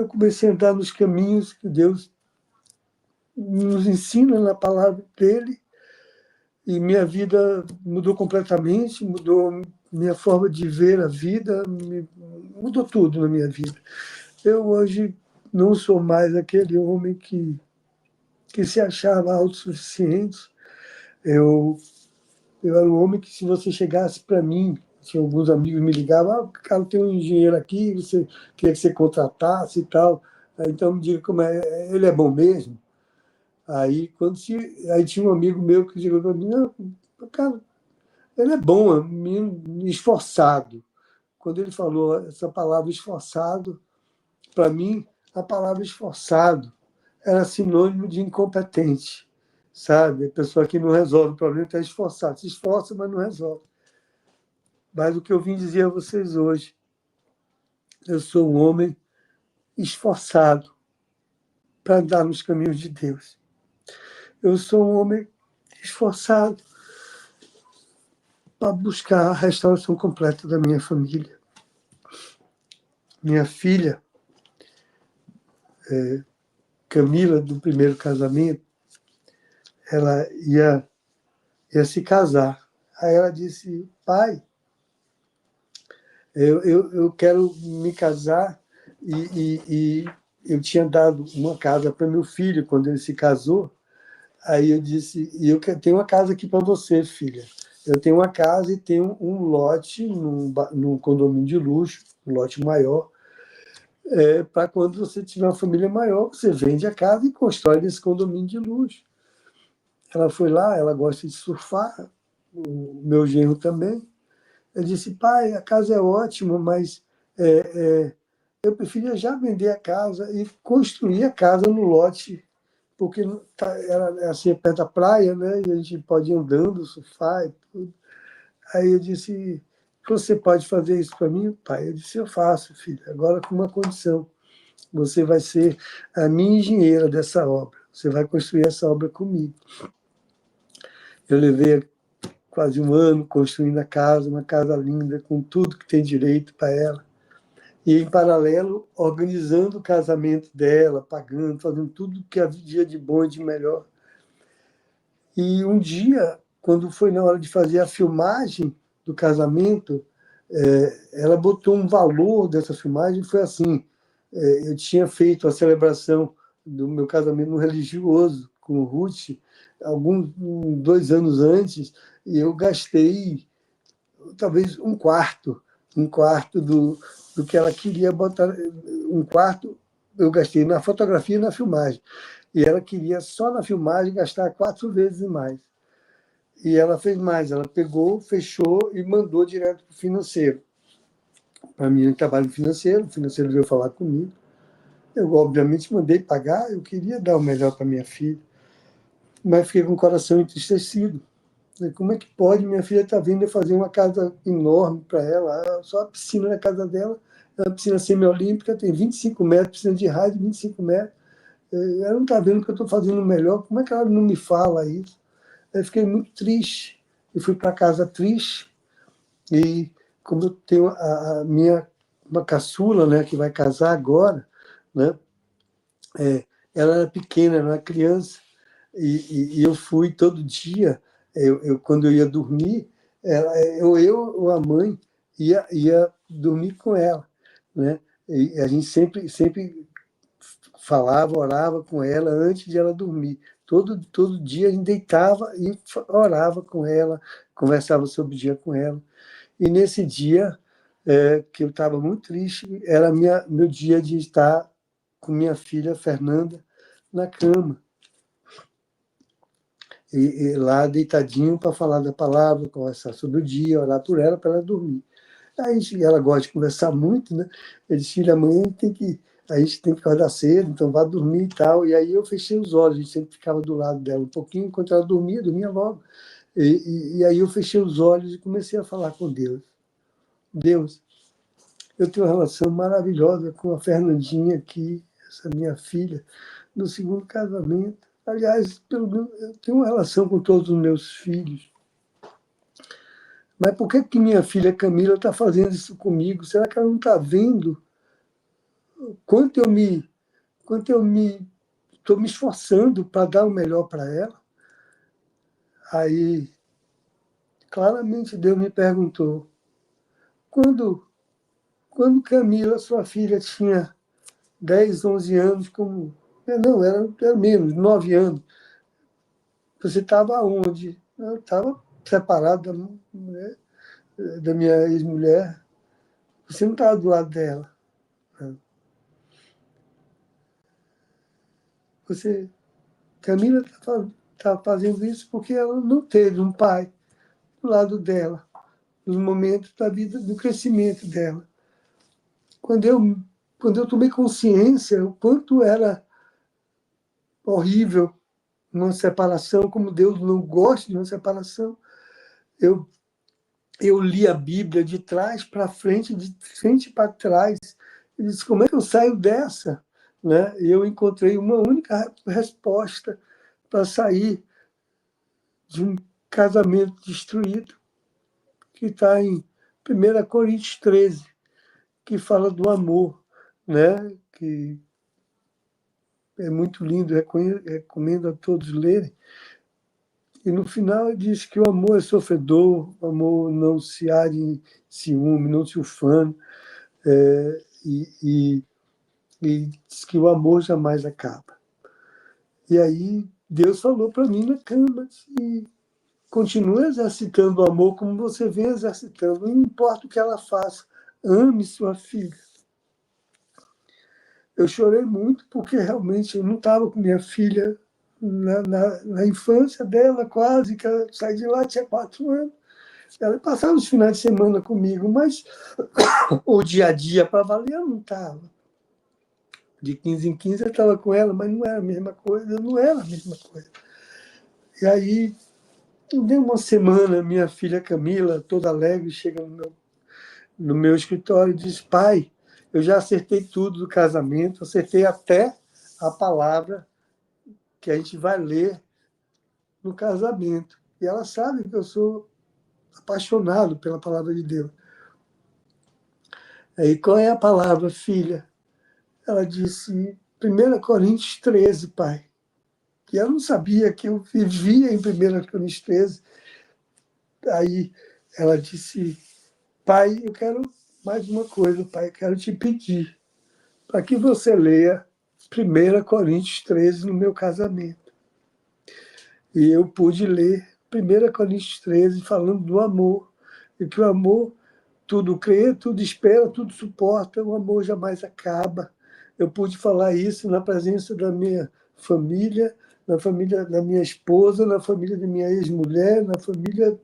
comecei a andar nos caminhos que Deus nos ensina na palavra dele, e minha vida mudou completamente, mudou minha forma de ver a vida, mudou tudo na minha vida. Eu hoje não sou mais aquele homem que se achava autossuficiente. Eu era um homem que, se você chegasse para mim, tinha alguns amigos me ligavam, cara, tem um engenheiro aqui, você queria que você contratasse e tal, então me diga como é, ele é bom mesmo? Aí tinha um amigo meu que chegou para mim, não, cara, ele é bom, é um menino esforçado. Quando ele falou essa palavra esforçado, para mim, a palavra esforçado era sinônimo de incompetente, sabe? A pessoa que não resolve o problema está esforçada, se esforça, mas não resolve. Mas o que eu vim dizer a vocês hoje, eu sou um homem esforçado para andar nos caminhos de Deus. Eu sou um homem esforçado para buscar a restauração completa da minha família. Minha filha, Camila, do primeiro casamento, ela ia se casar. Aí ela disse, pai, eu quero me casar e eu tinha dado uma casa para meu filho quando ele se casou. Aí eu disse, eu tenho uma casa aqui para você, filha. Eu tenho uma casa e tenho um lote num condomínio de luxo, um lote maior, para quando você tiver uma família maior, você vende a casa e constrói esse condomínio de luxo. Ela foi lá, ela gosta de surfar, o meu genro também. Eu disse, pai, a casa é ótima, mas eu preferia já vender a casa e construir a casa no lote, porque era assim, perto da praia, né? E a gente pode ir andando, surfar e tudo. Aí eu disse, você pode fazer isso para mim, pai? Eu disse, eu faço, filho, agora com uma condição. Você vai ser a minha engenheira dessa obra. Você vai construir essa obra comigo. Eu levei quase um ano construindo a casa, uma casa linda, com tudo que tem direito para ela. E, em paralelo, organizando o casamento dela, pagando, fazendo tudo que havia de bom e de melhor. E um dia, quando foi na hora de fazer a filmagem do casamento, ela botou um valor dessa filmagem, foi assim, eu tinha feito a celebração do meu casamento no religioso com o Ruth, 2 anos antes, e eu gastei talvez um quarto do que ela queria botar um quarto. Eu gastei na fotografia e na filmagem. E ela queria, só na filmagem, gastar 4 vezes mais. E ela fez mais. Ela pegou, fechou e mandou direto para o financeiro. Para mim, eu trabalho financeiro, o financeiro veio falar comigo. Eu, obviamente, mandei pagar, eu queria dar o melhor para minha filha. Mas fiquei com o coração entristecido. Como é que pode? Minha filha está vindo fazer uma casa enorme para ela, só a piscina na casa dela, é uma piscina semiolímpica, tem 25 metros, piscina de rádio, 25 metros. Ela não está vendo que eu estou fazendo melhor, como é que ela não me fala isso? Eu fiquei muito triste. Eu fui para casa triste, e como eu tenho a minha uma caçula, né, que vai casar agora, né, ela era pequena, era uma criança, e eu fui todo dia, quando eu ia dormir, ou a mãe ia dormir com ela, né? E a gente sempre falava, orava com ela antes de ela dormir. Todo dia a gente deitava e orava com ela, conversava sobre o dia com ela. E nesse dia, que eu estava muito triste, era meu dia de estar com minha filha Fernanda na cama. E lá deitadinho para falar da palavra, conversar sobre o dia, orar por ela, para ela dormir. Aí ela gosta de conversar muito, né? Eu disse, filha, amanhã a gente tem que acordar cedo, então vá dormir e tal. E aí eu fechei os olhos, a gente sempre ficava do lado dela um pouquinho, enquanto ela dormia logo. E aí eu fechei os olhos e comecei a falar com Deus. Deus, eu tenho uma relação maravilhosa com a Fernandinha aqui, essa minha filha, no segundo casamento. Aliás, pelo menos, eu tenho uma relação com todos os meus filhos. Mas por que minha filha Camila está fazendo isso comigo? Será que ela não está vendo quanto eu estou me esforçando para dar o melhor para ela? Aí, claramente, Deus me perguntou, quando Camila, sua filha, tinha 10, 11 anos, não, era menos, 9 anos, você estava onde? Eu estava separado da minha ex-mulher. Você não estava do lado dela. Camila está fazendo isso porque ela não teve um pai do lado dela, nos momentos da vida, do crescimento dela. Quando eu tomei consciência o quanto era horrível uma separação, como Deus não gosta de uma separação, eu li a Bíblia de trás para frente, de frente para trás. Eu disse, como é que eu saio dessa? Né? E eu encontrei uma única resposta para sair de um casamento destruído, que está em 1 Coríntios 13, que fala do amor, né? Que é muito lindo, recomendo a todos lerem. E no final diz que o amor é sofredor, o amor não se arde em ciúme, não se ufana, e diz que o amor jamais acaba. E aí Deus falou para mim na cama, e continue exercitando o amor como você vem exercitando, não importa o que ela faça, ame sua filha. Eu chorei muito porque realmente eu não estava com minha filha na infância dela, quase, que eu saí de lá, tinha 4 anos. Ela passava os finais de semana comigo, mas o dia a dia para valer eu não estava. De 15 em 15 eu estava com ela, mas não era a mesma coisa, não era a mesma coisa. E aí, deu uma semana, minha filha Camila, toda alegre, chega no meu escritório e diz, pai, eu já acertei tudo do casamento, acertei até a palavra que a gente vai ler no casamento. E ela sabe que eu sou apaixonado pela palavra de Deus. Aí, qual é a palavra, filha? Ela disse, 1 Coríntios 13, pai. E ela não sabia que eu vivia em 1 Coríntios 13. Aí ela disse, pai, eu quero mais uma coisa, pai, eu quero te pedir para que você leia 1 Coríntios 13 no meu casamento. E eu pude ler 1 Coríntios 13 falando do amor, e que o amor tudo crê, tudo espera, tudo suporta, o amor jamais acaba. Eu pude falar isso na presença da minha família, na família da minha esposa, na família da minha ex-mulher, na família,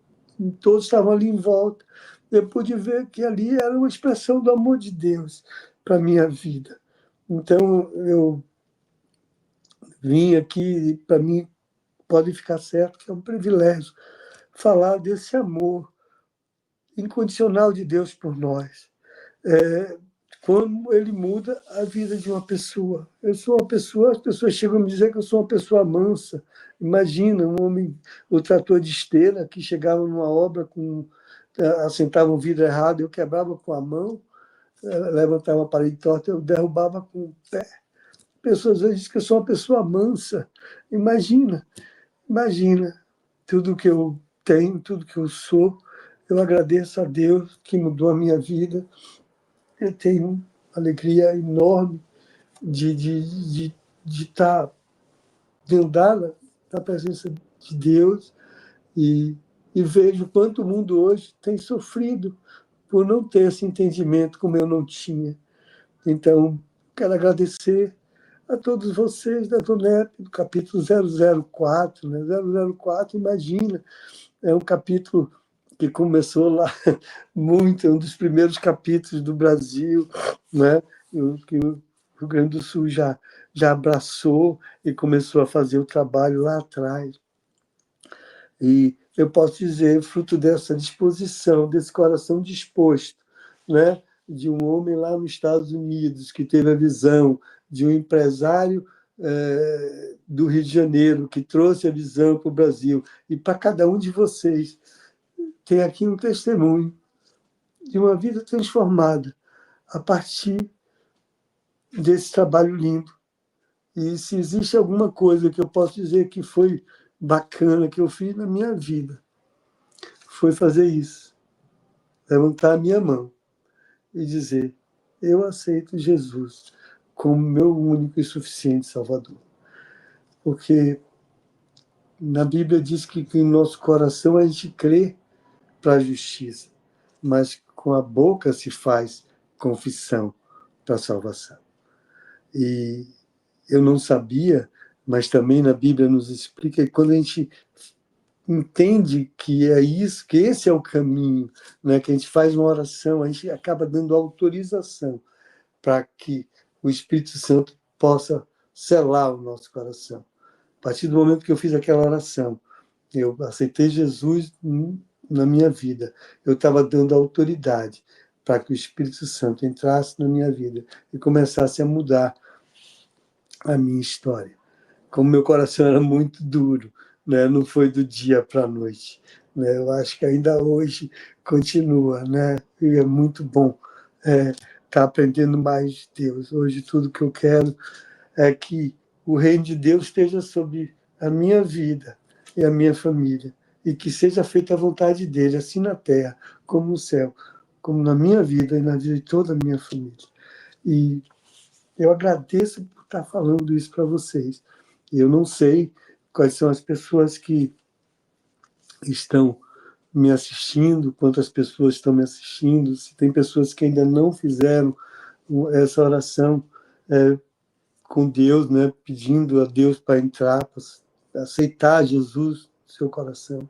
todos estavam ali em volta. Eu pude ver que ali era uma expressão do amor de Deus para a minha vida. Então, eu vim aqui, para mim, pode ficar certo que é um privilégio falar desse amor incondicional de Deus por nós. Como ele muda a vida de uma pessoa. Eu sou uma pessoa, as pessoas chegam a me dizer que eu sou uma pessoa mansa. Imagina um homem, o trator de esteira, que chegava numa obra, assentava um vidro errado, eu quebrava com a mão, levantava uma parede torta, eu derrubava com o pé. Pessoas dizem que eu sou uma pessoa mansa. Imagina tudo que eu tenho, tudo que eu sou. Eu agradeço a Deus que mudou a minha vida. Eu tenho uma alegria enorme de estar, de andar na presença de Deus e vejo quanto o mundo hoje tem sofrido por não ter esse entendimento como eu não tinha. Então, quero agradecer a todos vocês da DONEP, do capítulo 004. Né? 004, imagina, é um capítulo que começou lá muito, é um dos primeiros capítulos do Brasil, né? Que o Rio Grande do Sul já abraçou e começou a fazer o trabalho lá atrás. E eu posso dizer, fruto dessa disposição, desse coração disposto, né? De um homem lá nos Estados Unidos que teve a visão, de um empresário do Rio de Janeiro que trouxe a visão para o Brasil. E para cada um de vocês, tem aqui um testemunho de uma vida transformada a partir desse trabalho lindo. E se existe alguma coisa que eu posso dizer que foi bacana, que eu fiz na minha vida, foi fazer isso. Levantar a minha mão e dizer: eu aceito Jesus como meu único e suficiente Salvador. Porque na Bíblia diz que em nosso coração a gente crê para a justiça, mas com a boca se faz confissão para a salvação. E eu não sabia, mas também na Bíblia nos explica que quando a gente entende que é isso, que esse é o caminho, né, que a gente faz uma oração, a gente acaba dando autorização para que o Espírito Santo possa selar o nosso coração. A partir do momento que eu fiz aquela oração, eu aceitei Jesus na minha vida, eu estava dando autoridade para que o Espírito Santo entrasse na minha vida e começasse a mudar a minha história. Como meu coração era muito duro, né? Não foi do dia para a noite. Né? Eu acho que ainda hoje continua, né? E é muito bom estar aprendendo mais de Deus. Hoje tudo que eu quero é que o reino de Deus esteja sobre a minha vida e a minha família, e que seja feita a vontade dele, assim na terra, como no céu, como na minha vida e na vida de toda a minha família. E eu agradeço por estar falando isso para vocês. Eu não sei quais são as pessoas que estão me assistindo, quantas pessoas estão me assistindo, se tem pessoas que ainda não fizeram essa oração com Deus, né, pedindo a Deus para entrar, para aceitar Jesus no seu coração,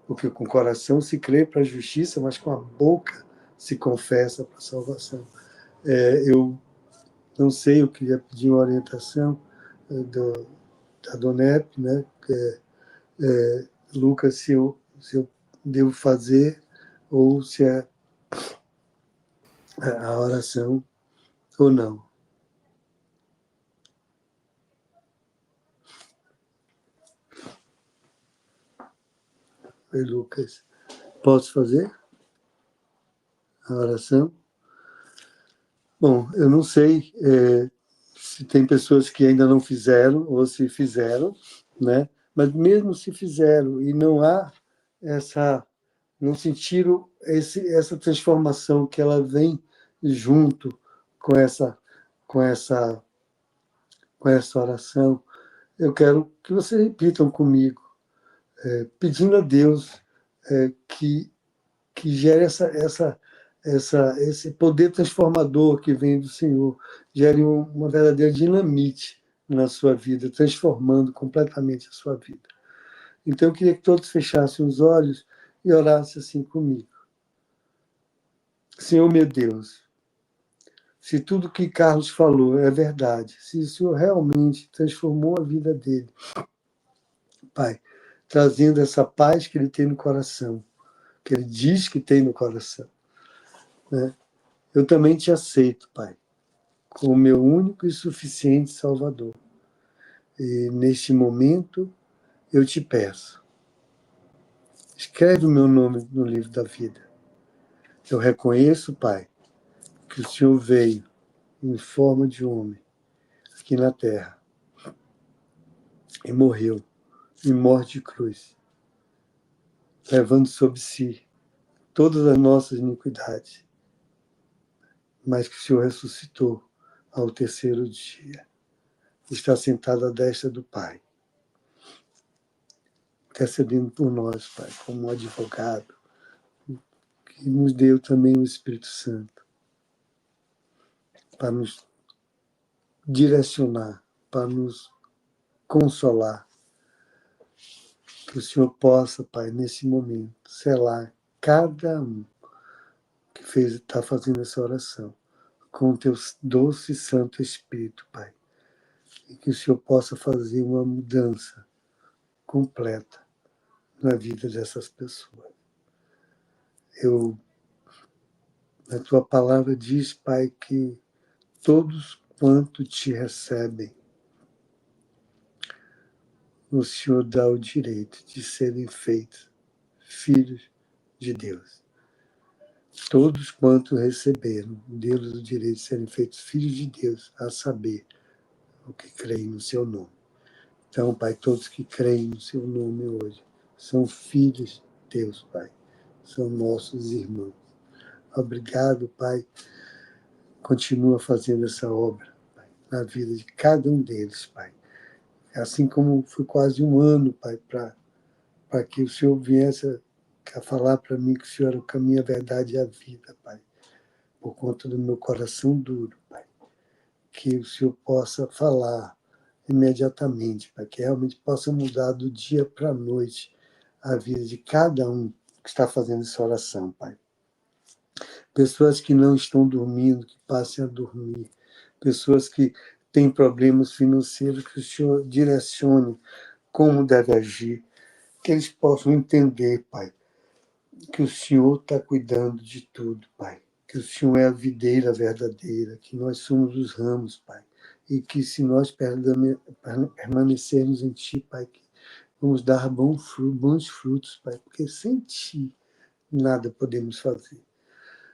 porque com o coração se crê para a justiça, mas com a boca se confessa para a salvação. Eu não sei, eu queria pedir uma orientação da DONEP, né, Lucas, se eu devo fazer ou se é a oração ou não. Oi, Lucas. Posso fazer a oração? Bom, eu não sei se tem pessoas que ainda não fizeram ou se fizeram, né? Mas mesmo se fizeram e não há não sentiram essa transformação que ela vem junto com essa oração, eu quero que vocês repitam comigo, pedindo a Deus que gere esse poder transformador que vem do Senhor gere uma verdadeira dinamite na sua vida, transformando completamente a sua vida. Então, eu queria que todos fechassem os olhos e orassem assim comigo. Senhor, meu Deus, se tudo que Carlos falou é verdade, se o Senhor realmente transformou a vida dele, Pai, trazendo essa paz que ele tem no coração, que ele diz que tem no coração, né? Eu também te aceito, Pai, como meu único e suficiente Salvador. E neste momento eu te peço, escreve o meu nome no livro da vida. Eu reconheço, Pai, que o Senhor veio em forma de homem aqui na terra e morreu em morte de cruz, levando sobre si todas as nossas iniquidades, mas que o Senhor ressuscitou ao terceiro dia. Está sentado à destra do Pai, intercedendo por nós, Pai, como um advogado, que nos deu também o Espírito Santo para nos direcionar, para nos consolar. Que o Senhor possa, Pai, nesse momento, selar cada um que está fazendo essa oração com o teu doce e santo Espírito, Pai. E que o Senhor possa fazer uma mudança completa na vida dessas pessoas. A tua palavra diz, Pai, que todos quanto te recebem, o Senhor dá o direito de serem feitos filhos de Deus. Todos quanto receberam, deu-lhes o direito de serem feitos filhos de Deus, a saber, o que creem no seu nome. Então, Pai, todos que creem no seu nome hoje são filhos de Deus, Pai. São nossos irmãos. Obrigado, Pai. Continua fazendo essa obra, Pai, na vida de cada um deles, Pai. Assim como foi quase um ano, Pai, para que o Senhor viesse a falar para mim que o Senhor era o caminho, a verdade e a vida, Pai. Por conta do meu coração duro, Pai. Que o Senhor possa falar imediatamente, para que realmente possa mudar do dia para a noite a vida de cada um que está fazendo essa oração, Pai. Pessoas que não estão dormindo, que passem a dormir. Pessoas que têm problemas financeiros, que o Senhor direcione como deve agir. Que eles possam entender, Pai, que o Senhor está cuidando de tudo, Pai. Que o Senhor é a videira verdadeira, que nós somos os ramos, Pai. E que se nós permanecermos em Ti, Pai, que vamos dar bons frutos, Pai, porque sem Ti nada podemos fazer.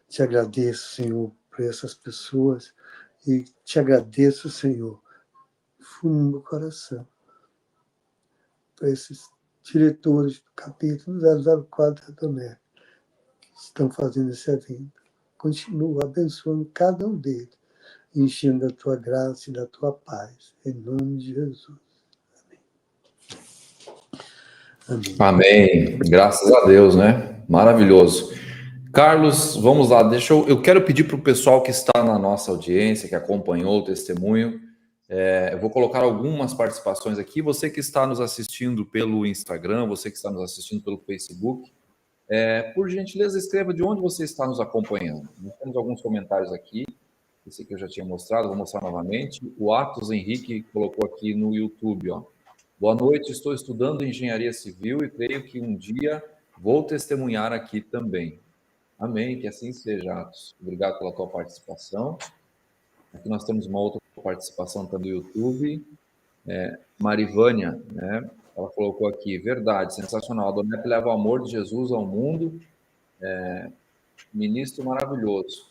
Te agradeço, Senhor, por essas pessoas e te agradeço, Senhor, fundo do meu coração, por esses diretores do capítulo 004 da Donep, que estão fazendo esse evento. Continua abençoando cada um deles, enchendo da tua graça e da tua paz, em nome de Jesus. Amém. Amém. Graças a Deus, né? Maravilhoso. Carlos, vamos lá. Eu quero pedir para o pessoal que está na nossa audiência, que acompanhou o testemunho, eu vou colocar algumas participações aqui. Você que está nos assistindo pelo Instagram, você que está nos assistindo pelo Facebook, por gentileza, escreva de onde você está nos acompanhando. Nós temos alguns comentários aqui. Esse que eu já tinha mostrado, vou mostrar novamente. O Atos Henrique colocou aqui no YouTube, ó. Boa noite, estou estudando engenharia civil e creio que um dia vou testemunhar aqui também. Amém, que assim seja, Atos. Obrigado pela tua participação. Aqui nós temos uma outra participação também do YouTube. Marivânia, né? Ela colocou aqui, verdade, sensacional. A Donep leva o amor de Jesus ao mundo. Ministro maravilhoso.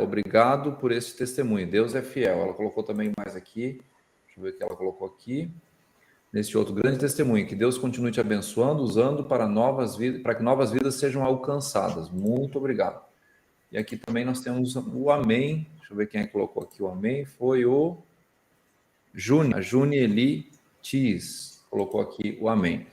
Obrigado por esse testemunho. Deus é fiel. Ela colocou também mais aqui. Deixa eu ver o que ela colocou aqui. Neste outro grande testemunho, que Deus continue te abençoando, usando para novas vidas, para que novas vidas sejam alcançadas. Muito obrigado. E aqui também nós temos o amém. Deixa eu ver quem colocou aqui o amém. Foi o Júnior, Junieli Tis, colocou aqui o amém.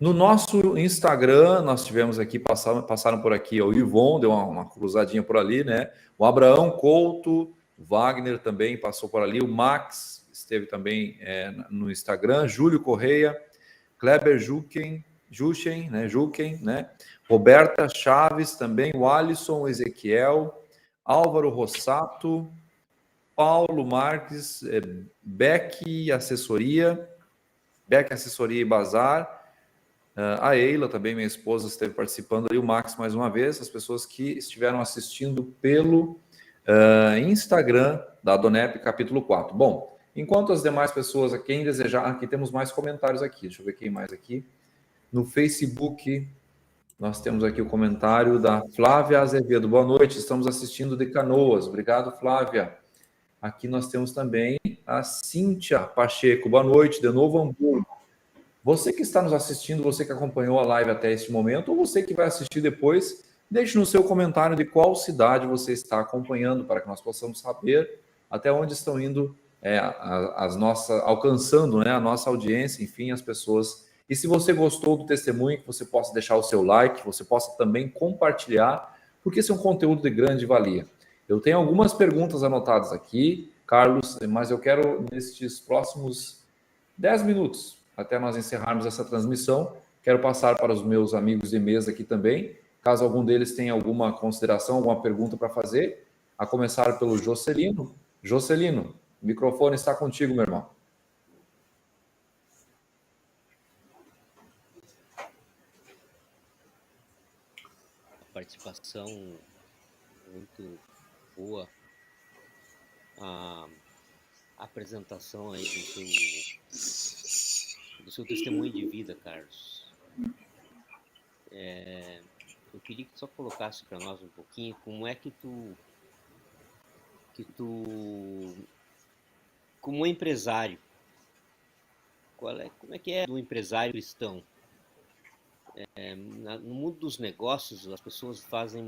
No nosso Instagram, nós tivemos aqui, passaram por aqui, o Ivon deu uma cruzadinha por ali, né? O Abraão Couto, o Wagner também passou por ali, o Max esteve também no Instagram, Júlio Correia, Kleber Juken, né? Roberta Chaves também, o Alisson Ezequiel, Álvaro Rossato, Paulo Marques, Beck Assessoria e Bazar, a Eila também, minha esposa, esteve participando ali, o Max mais uma vez, as pessoas que estiveram assistindo pelo Instagram da Donep capítulo 4. Bom, enquanto as demais pessoas, quem desejar, aqui temos mais comentários aqui, deixa eu ver quem mais aqui. No Facebook, nós temos aqui o comentário da Flávia Azevedo. Boa noite, estamos assistindo de Canoas. Obrigado, Flávia. Aqui nós temos também a Cíntia Pacheco. Boa noite, de Novo Hamburgo. Você que está nos assistindo, você que acompanhou a live até este momento, ou você que vai assistir depois, deixe no seu comentário de qual cidade você está acompanhando, para que nós possamos saber até onde estão indo alcançando, né, a nossa audiência, enfim, as pessoas. E se você gostou do testemunho, que você possa deixar o seu like, você possa também compartilhar, porque esse é um conteúdo de grande valia. Eu tenho algumas perguntas anotadas aqui, Carlos, mas eu quero, nestes próximos 10 minutos, até nós encerrarmos essa transmissão, quero passar para os meus amigos de mesa aqui também, caso algum deles tenha alguma consideração, alguma pergunta para fazer, a começar pelo Jocelino. Jocelino, o microfone está contigo, meu irmão. Participação muito boa, a apresentação aí do seu testemunho de vida, Carlos. Eu queria que só colocasse para nós um pouquinho como é que tu como empresário, como é que é do empresário cristão? No mundo dos negócios, as pessoas fazem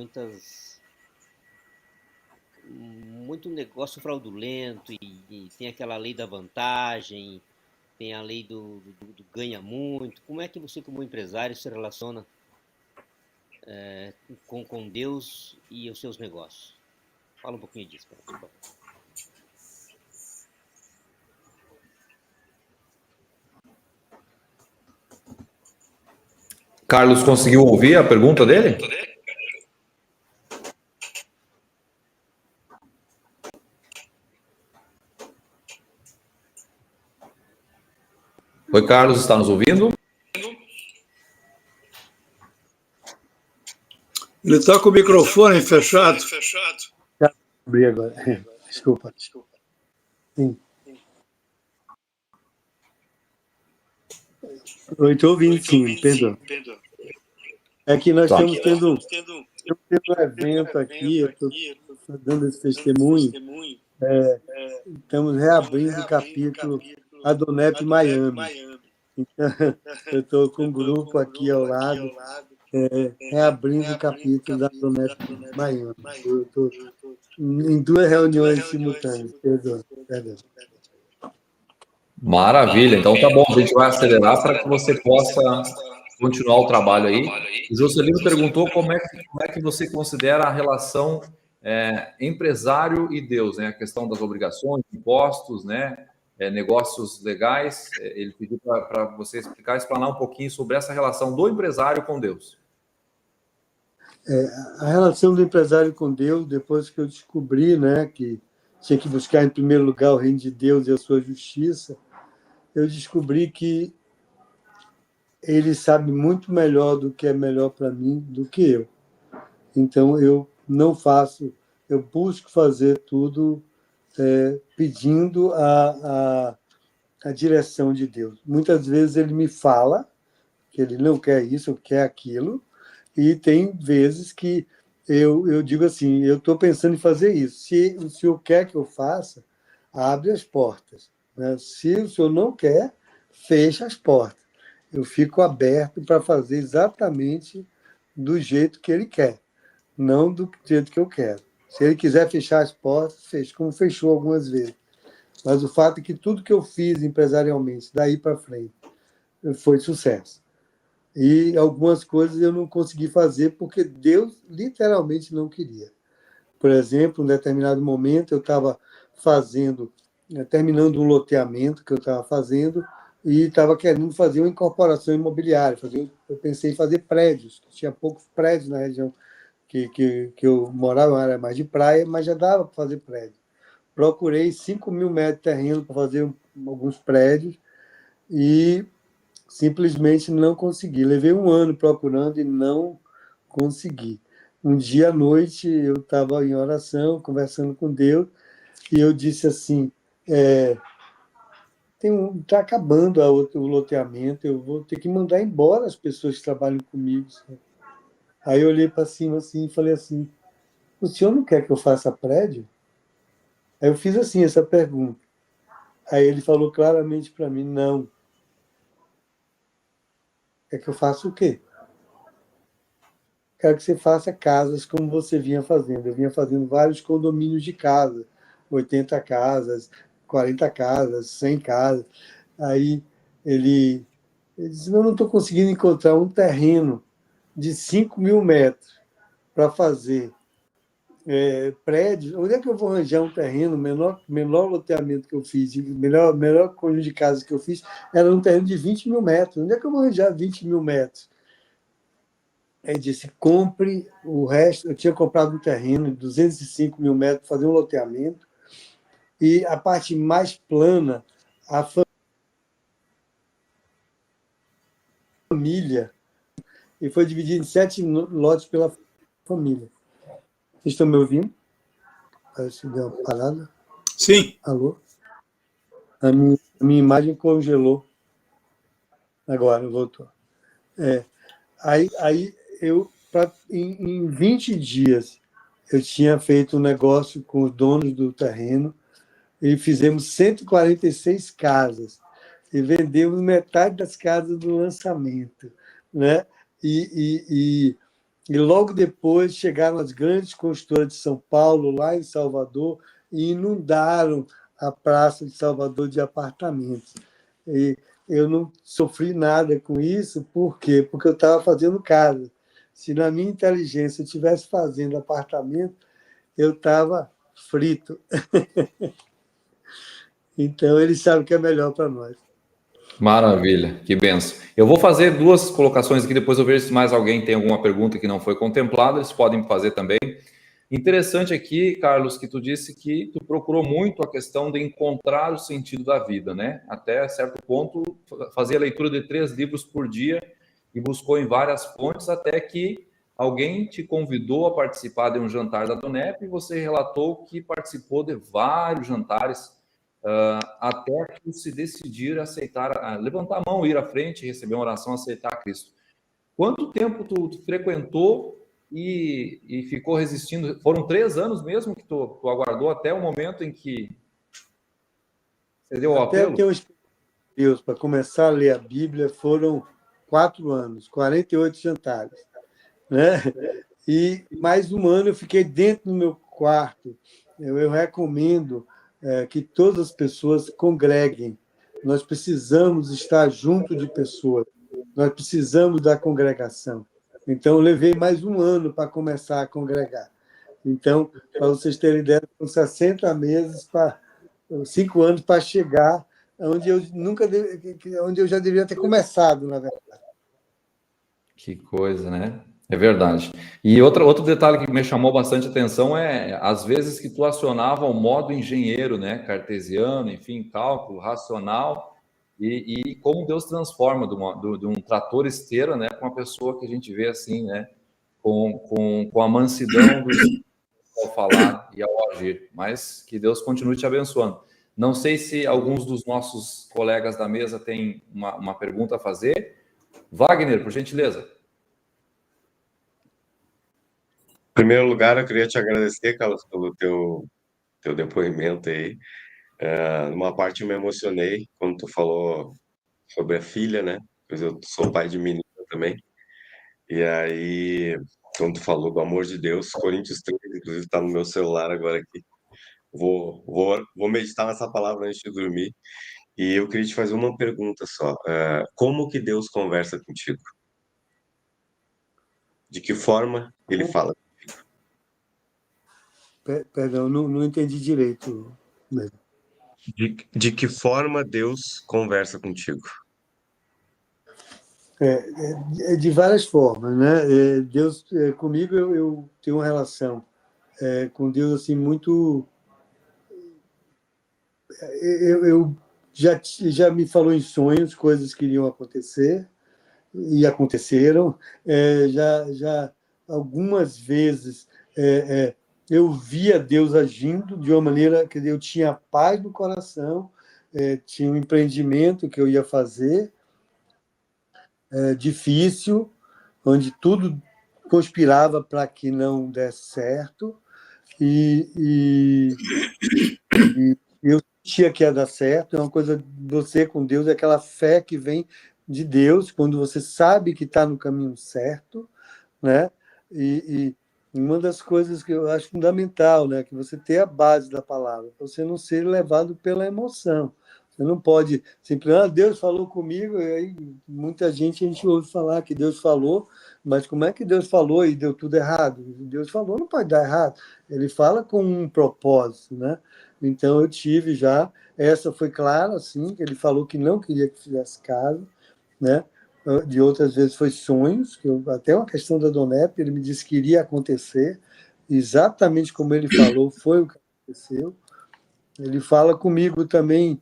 muito negócio fraudulento e tem aquela lei da vantagem, tem a lei do ganha muito. Como é que você, como empresário, se relaciona com Deus e os seus negócios? Fala um pouquinho disso, por favor. Carlos, conseguiu ouvir a pergunta dele? Oi, Carlos, está nos ouvindo? Ele está com o microfone fechado. Abri agora. Desculpa. Sim. Eu estou ouvindo, sim, perdão. É que nós estamos tendo um evento aqui, eu estou dando esse testemunho, estamos reabrindo o capítulo Adonep Miami. Então, eu estou com um grupo aqui ao lado, reabrindo o capítulo da Adonep Miami. Eu estou em 2 reuniões simultâneas, perdão. Maravilha, então tá bom, a gente vai acelerar para que você possa continuar o trabalho aí. O Jocelino perguntou como é que você considera a relação empresário e Deus, né? A questão das obrigações, impostos, né? Negócios legais. Ele pediu para você explanar um pouquinho sobre essa relação do empresário com Deus. A relação do empresário com Deus, depois que eu descobri, né, que tinha que buscar em primeiro lugar o reino de Deus e a sua justiça, eu descobri que ele sabe muito melhor do que é melhor para mim do que eu. Então, eu busco fazer tudo pedindo a direção de Deus. Muitas vezes ele me fala que ele não quer isso, ou quer aquilo, e tem vezes que eu digo assim, eu estou pensando em fazer isso. Se o senhor quer que eu faça, abre as portas. Né? Se o senhor não quer, fecha as portas. Eu fico aberto para fazer exatamente do jeito que ele quer, não do jeito que eu quero. Se ele quiser fechar as portas, fecha, como fechou algumas vezes. Mas o fato é que tudo que eu fiz empresarialmente, daí para frente, foi sucesso. E algumas coisas eu não consegui fazer porque Deus literalmente não queria. Por exemplo, em determinado momento eu estava terminando um loteamento que eu estava fazendo e estava querendo fazer uma incorporação imobiliária. Eu pensei em fazer prédios. Tinha poucos prédios na região que eu morava, uma área mais de praia, mas já dava para fazer prédio. Procurei 5.000 metros de terreno para fazer alguns prédios e simplesmente não consegui. Levei um ano procurando e não consegui. Um dia à noite eu estava em oração, conversando com Deus, e eu disse assim: está acabando o loteamento, eu vou ter que mandar embora as pessoas que trabalham comigo. Aí eu olhei para cima assim e falei assim: o senhor não quer que eu faça prédio? Aí eu fiz assim essa pergunta. Aí ele falou claramente para mim: não. Quer que eu faça o quê? Quero que você faça casas como você vinha fazendo. Eu vinha fazendo vários condomínios de casa, 80 casas, 40 casas, 100 casas. Aí ele disse: eu não estou conseguindo encontrar um terreno de 5.000 metros para fazer prédios. Onde é que eu vou arranjar um terreno? Menor loteamento que eu fiz, melhor conjunto de casas que eu fiz, era um terreno de 20.000 metros. Onde é que eu vou arranjar 20.000 metros? Aí disse: compre o resto. Eu tinha comprado um terreno de 205.000 metros para fazer um loteamento, e a parte mais plana, a família, e foi dividido em 7 lotes pela família. Vocês estão me ouvindo? Parece que deu uma parada. Sim. Alô? A minha imagem congelou. Agora, voltou. Aí em 20 dias, eu tinha feito um negócio com os donos do terreno e fizemos 146 casas e vendemos metade das casas do lançamento, né? E logo depois chegaram as grandes construtoras de São Paulo, lá em Salvador, e inundaram a praça de Salvador de apartamentos. E eu não sofri nada com isso, por quê? Porque eu estava fazendo casa. Se na minha inteligência eu estivesse fazendo apartamento, eu estava frito. Então, eles sabem o que é melhor para nós. Maravilha, que benção. Eu vou fazer duas colocações aqui, depois eu vejo se mais alguém tem alguma pergunta que não foi contemplada, eles podem fazer também. Interessante aqui, Carlos, que tu disse que tu procurou muito a questão de encontrar o sentido da vida, né? Até certo ponto, fazia leitura de 3 livros por dia e buscou em várias fontes, até que alguém te convidou a participar de um jantar da Donep e você relatou que participou de vários jantares até que se decidir aceitar, levantar a mão, ir à frente, receber uma oração, aceitar Cristo. Quanto tempo tu frequentou e ficou resistindo? Foram 3 anos mesmo que tu aguardou até o momento em que você deu o Até apelo? ter uma experiência de Deus para começar a ler a Bíblia foram 4 anos, 48 jantares, né? E mais um ano eu fiquei dentro do meu quarto. Eu recomendo que todas as pessoas congreguem. Nós precisamos estar junto de pessoas. Nós precisamos da congregação. Então, eu levei mais um ano para começar a congregar. Então, para vocês terem ideia, são 60 meses, 5 anos para chegar onde eu onde eu já deveria ter começado, na verdade. Que coisa, né? É verdade. E outro detalhe que me chamou bastante atenção é, às vezes, que tu acionava o modo engenheiro, né? Cartesiano, enfim, cálculo, racional, e como Deus transforma de um trator esteira, né? Com uma pessoa que a gente vê assim, né? Com a mansidão do Espírito ao falar e ao agir. Mas que Deus continue te abençoando. Não sei se alguns dos nossos colegas da mesa têm uma pergunta a fazer. Wagner, por gentileza. Em primeiro lugar, eu queria te agradecer, Carlos, pelo teu depoimento aí. Numa parte eu me emocionei quando tu falou sobre a filha, né? Pois eu sou pai de menina também. E aí, quando tu falou do amor de Deus, Coríntios 3, inclusive está no meu celular agora aqui. Vou meditar nessa palavra antes de dormir. E eu queria te fazer uma pergunta só. Como que Deus conversa contigo? De que forma ele fala? Perdão, não entendi direito. De que forma Deus conversa contigo? De várias formas, né? Deus, comigo, eu tenho uma relação com Deus assim muito. Eu já me falou em sonhos coisas que iriam acontecer e aconteceram. Já algumas vezes eu via Deus agindo de uma maneira que eu tinha paz no coração, tinha um empreendimento que eu ia fazer, difícil, onde tudo conspirava para que não desse certo, e eu sentia que ia dar certo. É uma coisa, você com Deus, é aquela fé que vem de Deus, quando você sabe que está no caminho certo, né? E uma das coisas que eu acho fundamental, né, que você ter a base da palavra, para você não ser levado pela emoção. Você não pode simplesmente, Deus falou comigo, e aí muita gente a gente ouve falar que Deus falou, mas como é que Deus falou e deu tudo errado? Deus falou, não pode dar errado. Ele fala com um propósito, né? Então eu tive já, essa foi clara, assim, que ele falou que não queria que fizesse caso, né? De outras vezes foi sonhos, até uma questão da Donep, ele me disse que iria acontecer, exatamente como ele falou, foi o que aconteceu. Ele fala comigo também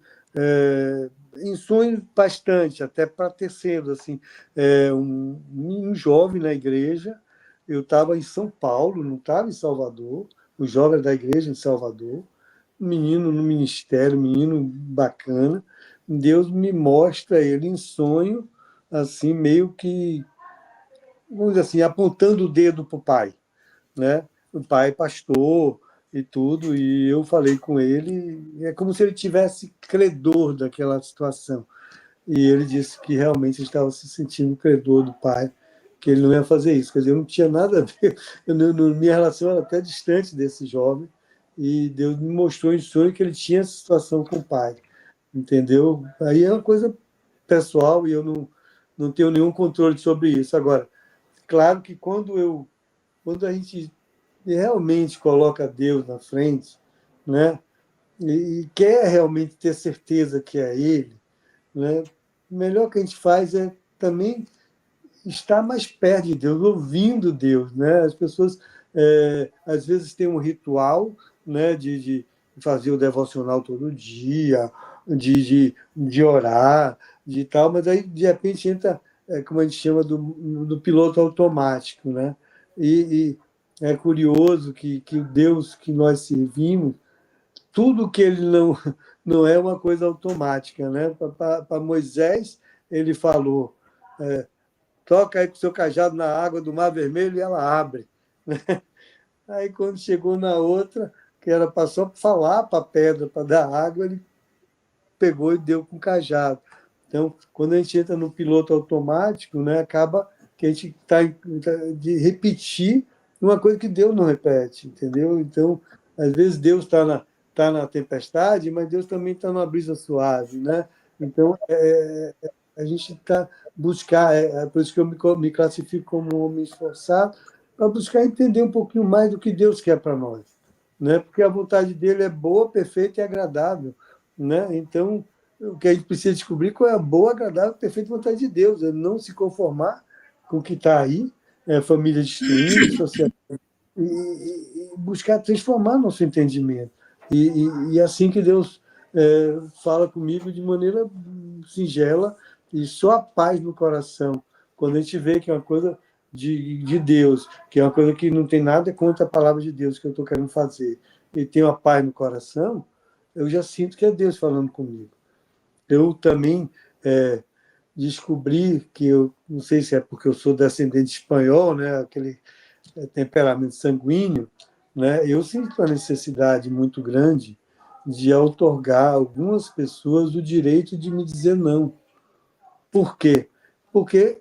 em sonhos bastante, até para terceiros, assim, um jovem na igreja, eu estava em São Paulo, não estava em Salvador, o jovem da igreja em Salvador, um menino no ministério, um menino bacana, Deus me mostra ele em sonho, assim, meio que, vamos dizer assim, apontando o dedo para o pai, né? O pai é pastor e tudo, e eu falei com ele, é como se ele tivesse credor daquela situação. E ele disse que realmente estava se sentindo credor do pai, que ele não ia fazer isso. Quer dizer, eu não tinha nada a ver, minha relação era até distante desse jovem, e Deus me mostrou em sonho que ele tinha essa situação com o pai, entendeu? Aí é uma coisa pessoal e eu não tenho nenhum controle sobre isso. Agora, claro que quando a gente realmente coloca Deus na frente, né, e quer realmente ter certeza que é Ele, né, o melhor que a gente faz é também estar mais perto de Deus, ouvindo Deus, né? As pessoas às vezes têm um ritual, né, de fazer o devocional todo dia, de orar, de tal, mas aí de repente entra, como a gente chama, do piloto automático, né? E é curioso que o Deus que nós servimos, tudo que ele não é uma coisa automática, né? Para Moisés, ele falou, toca aí com o seu cajado na água do Mar Vermelho e ela abre. Aí, quando chegou na outra, que era para só falar para a pedra, para dar água, ele pegou e deu com o cajado. Então, quando a gente entra no piloto automático, né, acaba que a gente está de repetir uma coisa que Deus não repete, entendeu? Então, às vezes Deus está na tempestade, mas Deus também está numa brisa suave, né? Então, a gente está buscar, por isso que eu me classifico como um homem esforçado, para buscar entender um pouquinho mais do que Deus quer para nós, né? Porque a vontade dele é boa, perfeita e agradável, né? Então, o que a gente precisa descobrir qual é a boa, agradável, perfeita vontade de Deus, é não se conformar com o que está aí, família destruindo, sociedade, e buscar transformar nosso entendimento. E assim que Deus fala comigo de maneira singela e só a paz no coração. Quando a gente vê que é uma coisa de Deus, que é uma coisa que não tem nada contra a palavra de Deus que eu estou querendo fazer, e tem uma paz no coração, eu já sinto que é Deus falando comigo. Eu também descobri que eu não sei se é porque eu sou descendente espanhol, né, aquele temperamento sanguíneo, né, eu sinto a necessidade muito grande de outorgar a algumas pessoas o direito de me dizer não. Por quê? Porque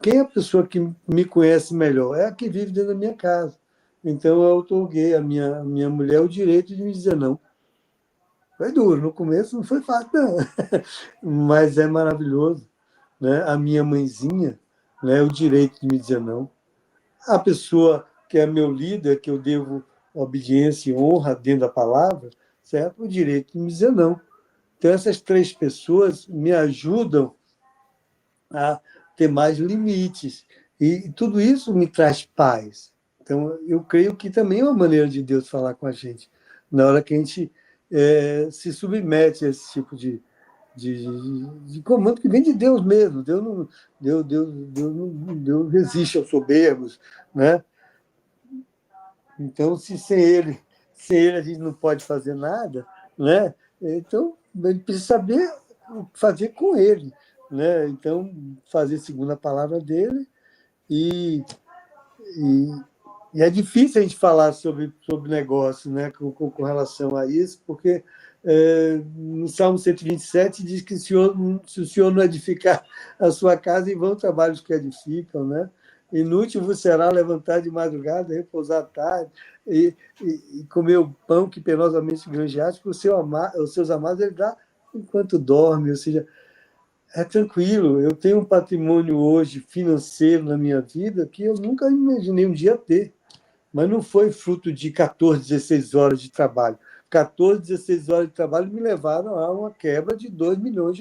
quem é a pessoa que me conhece melhor? É a que vive dentro da minha casa. Então, eu outorguei à minha mulher o direito de me dizer não. Foi duro, no começo não foi fácil, não. Mas é maravilhoso. Né? A minha mãezinha, né, o direito de me dizer não. a pessoa que é meu líder, que eu devo obediência e honra dentro da palavra, certo? O direito de me dizer não. Então, essas 3 pessoas me ajudam a ter mais limites. E tudo isso me traz paz. Então, eu creio que também é uma maneira de Deus falar com a gente, na hora que a gente se submete a esse tipo de comando que vem de Deus mesmo. Deus resiste aos soberbos, né? Então, se sem ele a gente não pode fazer nada, né? Então, a gente precisa saber o que fazer com ele, né? Então, fazer segundo a palavra dele e, e, e é difícil a gente falar sobre negócio, né? Com relação a isso, porque no Salmo 127 diz que se o Senhor não edificar a sua casa, em vão trabalhos que edificam, né? Inútil vos será levantar de madrugada, repousar à tarde e comer o pão que penosamente granjeaste, porque os seus amados ele dá enquanto dorme, ou seja, é tranquilo. Eu tenho um patrimônio hoje financeiro na minha vida que eu nunca imaginei um dia ter, mas não foi fruto de 14, 16 horas de trabalho. 14, 16 horas de trabalho me levaram a uma quebra de $2 milhões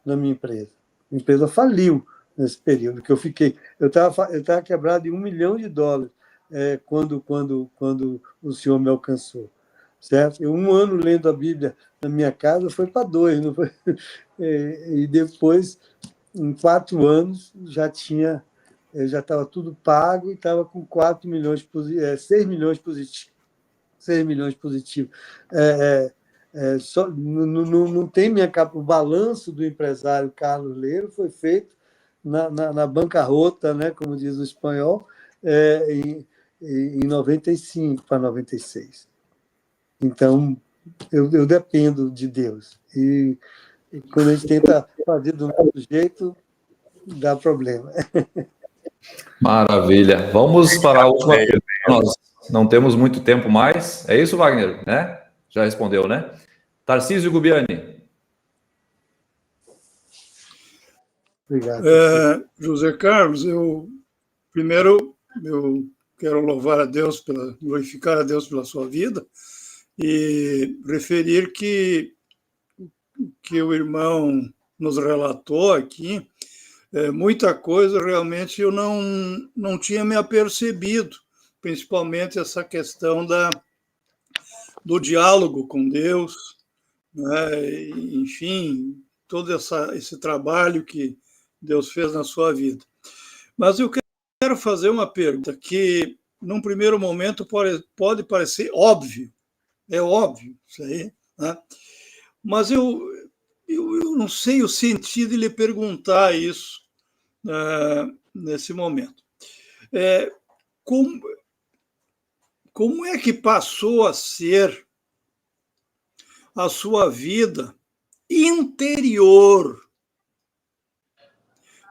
na minha empresa. A empresa faliu nesse período que eu fiquei. Eu estava quebrado em $1 milhão quando o Senhor me alcançou. Certo? Eu, 1 ano lendo a Bíblia na minha casa, foi para 2. Não foi? E depois, em 4 anos, eu já estava tudo pago e estava com 6 milhões positivos. 6 milhões positivos. Não tem o balanço do empresário Carlos Leiro foi feito na bancarrota, né, como diz o espanhol, em 95 para 96. Então, eu dependo de Deus. E quando a gente tenta fazer do nosso jeito, dá problema. Maravilha. Vamos para a última pergunta. Nós não temos muito tempo mais. É isso, Wagner? Né? Já respondeu, né? Tarcísio Gubiani. Obrigado. José Carlos, primeiro eu quero glorificar a Deus pela sua vida e referir que o irmão nos relatou aqui, muita coisa realmente eu não tinha me apercebido, principalmente essa questão do diálogo com Deus, né? Enfim, todo esse trabalho que Deus fez na sua vida. Mas eu quero fazer uma pergunta que, num primeiro momento, pode parecer óbvio, é óbvio isso aí, né? Mas eu não sei o sentido de lhe perguntar isso nesse momento. Como é que passou a ser a sua vida interior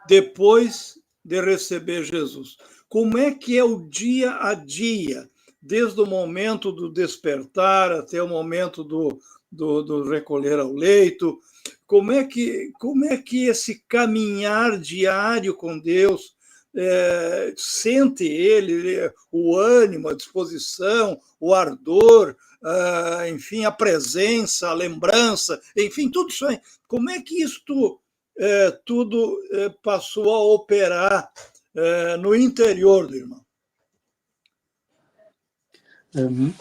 depois de receber Jesus? Como é que é o dia a dia, desde o momento do despertar até o momento do recolher ao leito? Como é que esse caminhar diário com Deus sente ele, o ânimo, a disposição, o ardor, enfim, a presença, a lembrança, enfim, tudo isso aí. Como é que isto tudo passou a operar no interior do irmão?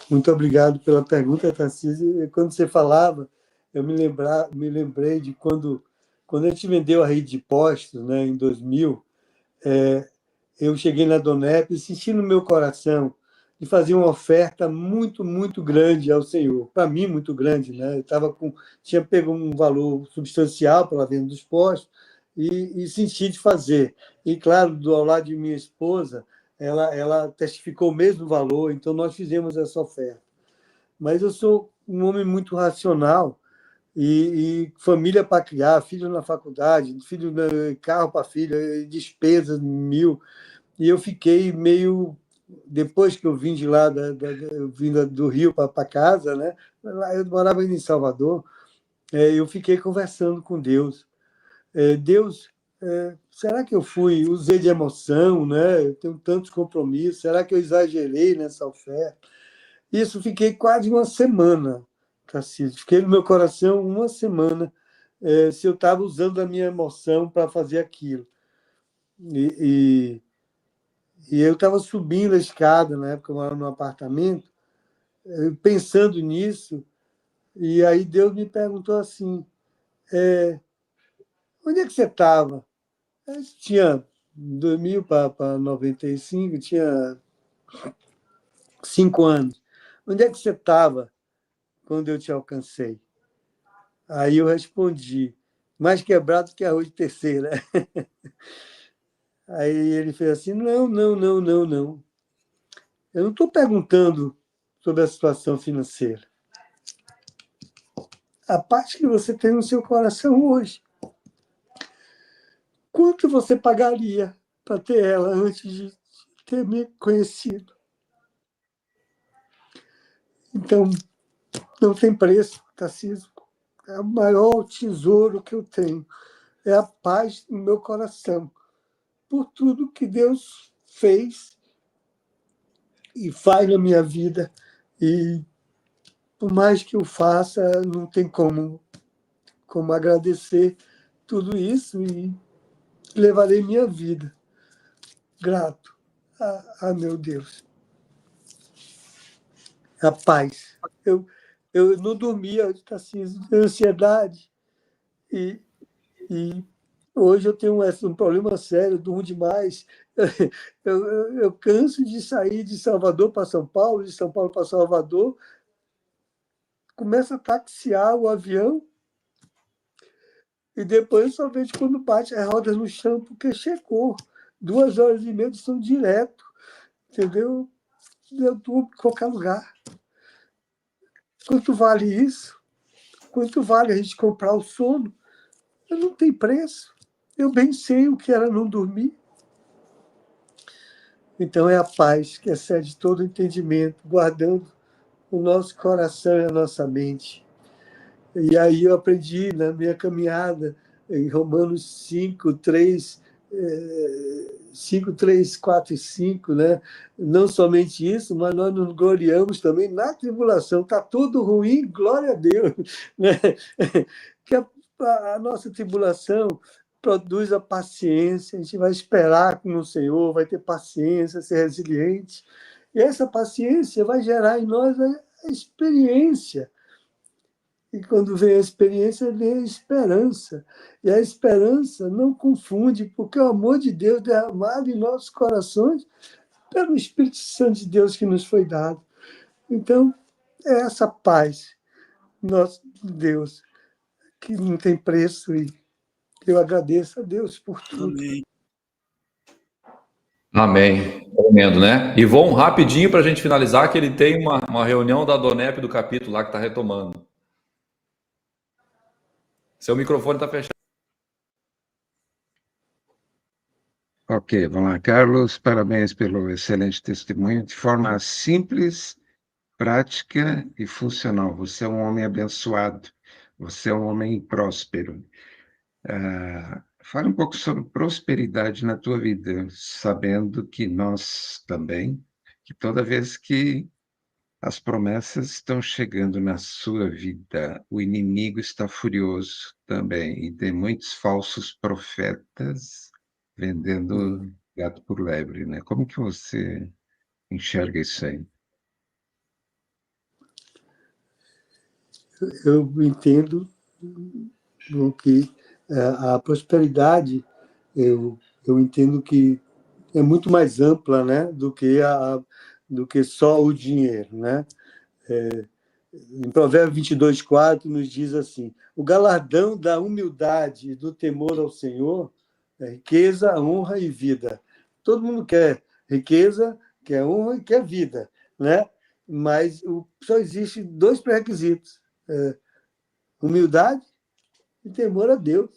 Muito obrigado pela pergunta, Tarcísio. Quando você falava, eu me lembrei de quando a gente vendeu a rede de postos, né, em 2000, eu cheguei na Donep e senti no meu coração de fazer uma oferta muito, muito grande ao Senhor. Para mim, muito grande, né? Tinha pego um valor substancial pela venda dos postos e senti de fazer. E, claro, ao lado de minha esposa, ela testificou o mesmo valor, então nós fizemos essa oferta. Mas eu sou um homem muito racional e família para criar, filho na faculdade, carro para filho, despesas mil. E eu fiquei meio... Depois que eu vim de lá, eu vim do Rio para casa, né? Eu morava em Salvador, eu fiquei conversando com Deus. Deus, será que eu usei de emoção, né? Eu tenho tantos compromissos, será que eu exagerei nessa oferta? Isso, fiquei quase uma semana, Tarcísio, fiquei no meu coração uma semana, se eu estava usando a minha emoção para fazer aquilo. E eu estava subindo a escada, na época eu morava num apartamento, pensando nisso, e aí Deus me perguntou assim, onde é que você estava? Tinha 2000 para 95, tinha 5 anos. Onde é que você estava quando eu te alcancei? Aí eu respondi, mais quebrado que arroz de terceira. Aí ele fez assim, não, não, não, não, não. Eu não estou perguntando sobre a situação financeira. A paz que você tem no seu coração hoje. Quanto você pagaria para ter ela antes de ter me conhecido? Então, não tem preço, Tarcísio. É o maior tesouro que eu tenho. É a paz no meu coração. Por tudo que Deus fez e faz na minha vida. E por mais que eu faça, não tem como agradecer tudo isso e levarei minha vida grato a meu Deus. A paz. Eu não dormia, Tarcísio, de ansiedade. E hoje eu tenho um problema sério, durmo demais. Eu canso de sair de Salvador para São Paulo, de São Paulo para Salvador, começa a taxiar o avião e depois só vejo quando bate as rodas no chão, porque chegou. 2 horas e meia de som direto, entendeu? Eu durmo em qualquer lugar. Quanto vale isso? Quanto vale a gente comprar o sono? Não tem preço. Eu bem sei o que era não dormir. Então é a paz que excede todo entendimento, guardando o nosso coração e a nossa mente. E aí eu aprendi na minha caminhada, em Romanos 5, 3, 5, 3, 4 e 5, né? Não somente isso, mas nós nos gloriamos também na tribulação. Está tudo ruim, glória a Deus. Né? Que a nossa tribulação produz a paciência, a gente vai esperar no Senhor, vai ter paciência, ser resiliente. E essa paciência vai gerar em nós a experiência. E quando vem a experiência, vem a esperança. E a esperança não confunde, porque o amor de Deus derramado em nossos corações pelo Espírito Santo de Deus que nos foi dado. Então, é essa paz, nosso Deus, que não tem preço, e eu agradeço a Deus por tudo. Amém. Amém. Tremendo, né? Ivon, rapidinho para a gente finalizar, que ele tem uma reunião da DONEP do capítulo lá que está retomando. Seu microfone está fechado. Ok, vamos lá. Carlos, parabéns pelo excelente testemunho, de forma simples, prática e funcional. Você é um homem abençoado, você é um homem próspero. Fale um pouco sobre prosperidade na tua vida, sabendo que nós também, que toda vez que as promessas estão chegando na sua vida, o inimigo está furioso também, e tem muitos falsos profetas vendendo gato por lebre, né? Como que você enxerga isso aí? Eu entendo que a prosperidade, eu entendo que é muito mais ampla, né, do que só o dinheiro, né? Em Provérbios 22:4 nos diz assim: o galardão da humildade e do temor ao Senhor é riqueza, honra e vida. Todo mundo quer riqueza, quer honra e quer vida, né? Mas só existe 2 pré-requisitos: humildade e temor a Deus.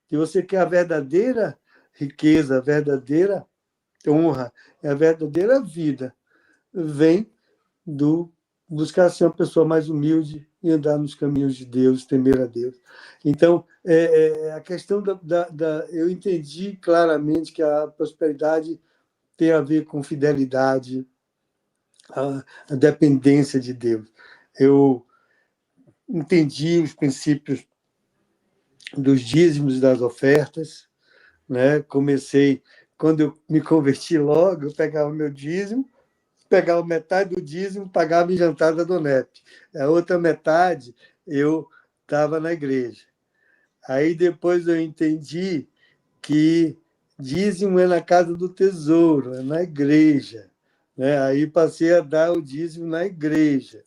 Se você quer a verdadeira riqueza, a verdadeira honra, a verdadeira vida, vem do buscar ser uma pessoa mais humilde e andar nos caminhos de Deus, temer a Deus. Então, a questão eu entendi claramente que a prosperidade tem a ver com fidelidade, a dependência de Deus. Eu entendi os princípios dos dízimos e das ofertas, né? Comecei, quando eu me converti logo, eu pegava o meu dízimo, pegava metade do dízimo, pagava em jantar da Donep. A outra metade eu estava na igreja. Aí depois eu entendi que dízimo é na casa do tesouro, é na igreja. Né? Aí passei a dar o dízimo na igreja.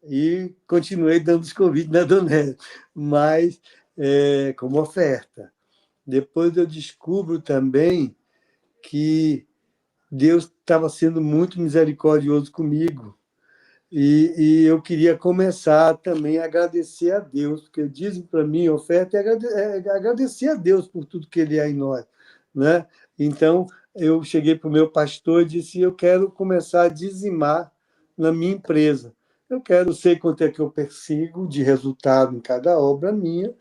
E continuei dando os convites na Donep, mas como oferta. Depois eu descubro também que Deus estava sendo muito misericordioso comigo. E eu queria começar também a agradecer a Deus, porque o dízimo para mim, a oferta, é agradecer a Deus por tudo que Ele é em nós. Né? Então, eu cheguei para o meu pastor e disse: eu quero começar a dizimar na minha empresa. Eu quero sei quanto é que eu persigo de resultado em cada obra minha.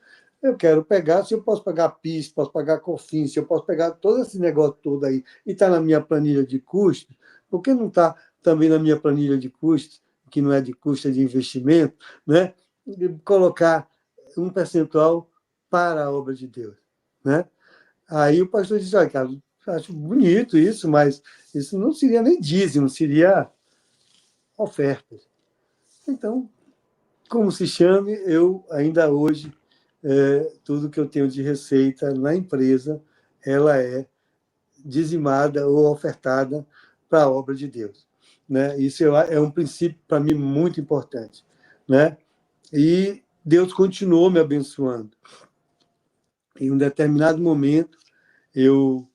Eu quero pegar, se eu posso pagar PIS, posso pagar COFINS, se eu posso pegar todo esse negócio todo aí e está na minha planilha de custos, por que não está também na minha planilha de custos, que não é de custo, é de investimento, né? De colocar um percentual para a obra de Deus. Né? Aí o pastor disse: olha, cara, acho bonito isso, mas isso não seria nem dízimo, seria oferta. Então, como se chame, eu ainda hoje, tudo que eu tenho de receita na empresa, ela é dizimada ou ofertada para a obra de Deus. Né? Isso é um princípio, para mim, muito importante. Né? E Deus continuou me abençoando. Em um determinado momento, eu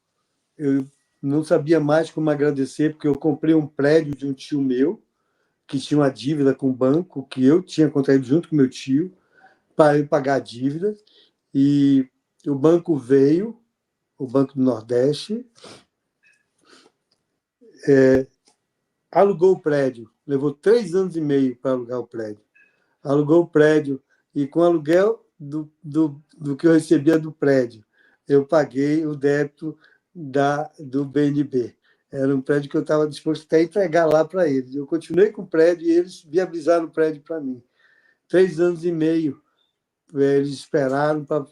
não sabia mais como agradecer, porque eu comprei um prédio de um tio meu, que tinha uma dívida com o banco, que eu tinha contraído junto com meu tio, para ele pagar a dívida. E o banco veio, o Banco do Nordeste, alugou o prédio. Levou 3 anos e meio para alugar o prédio. Alugou o prédio e com o aluguel do que eu recebia do prédio, eu paguei o débito do BNB. Era um prédio que eu estava disposto até a entregar lá para eles. Eu continuei com o prédio e eles viabilizaram o prédio para mim. 3 anos e meio eles esperaram para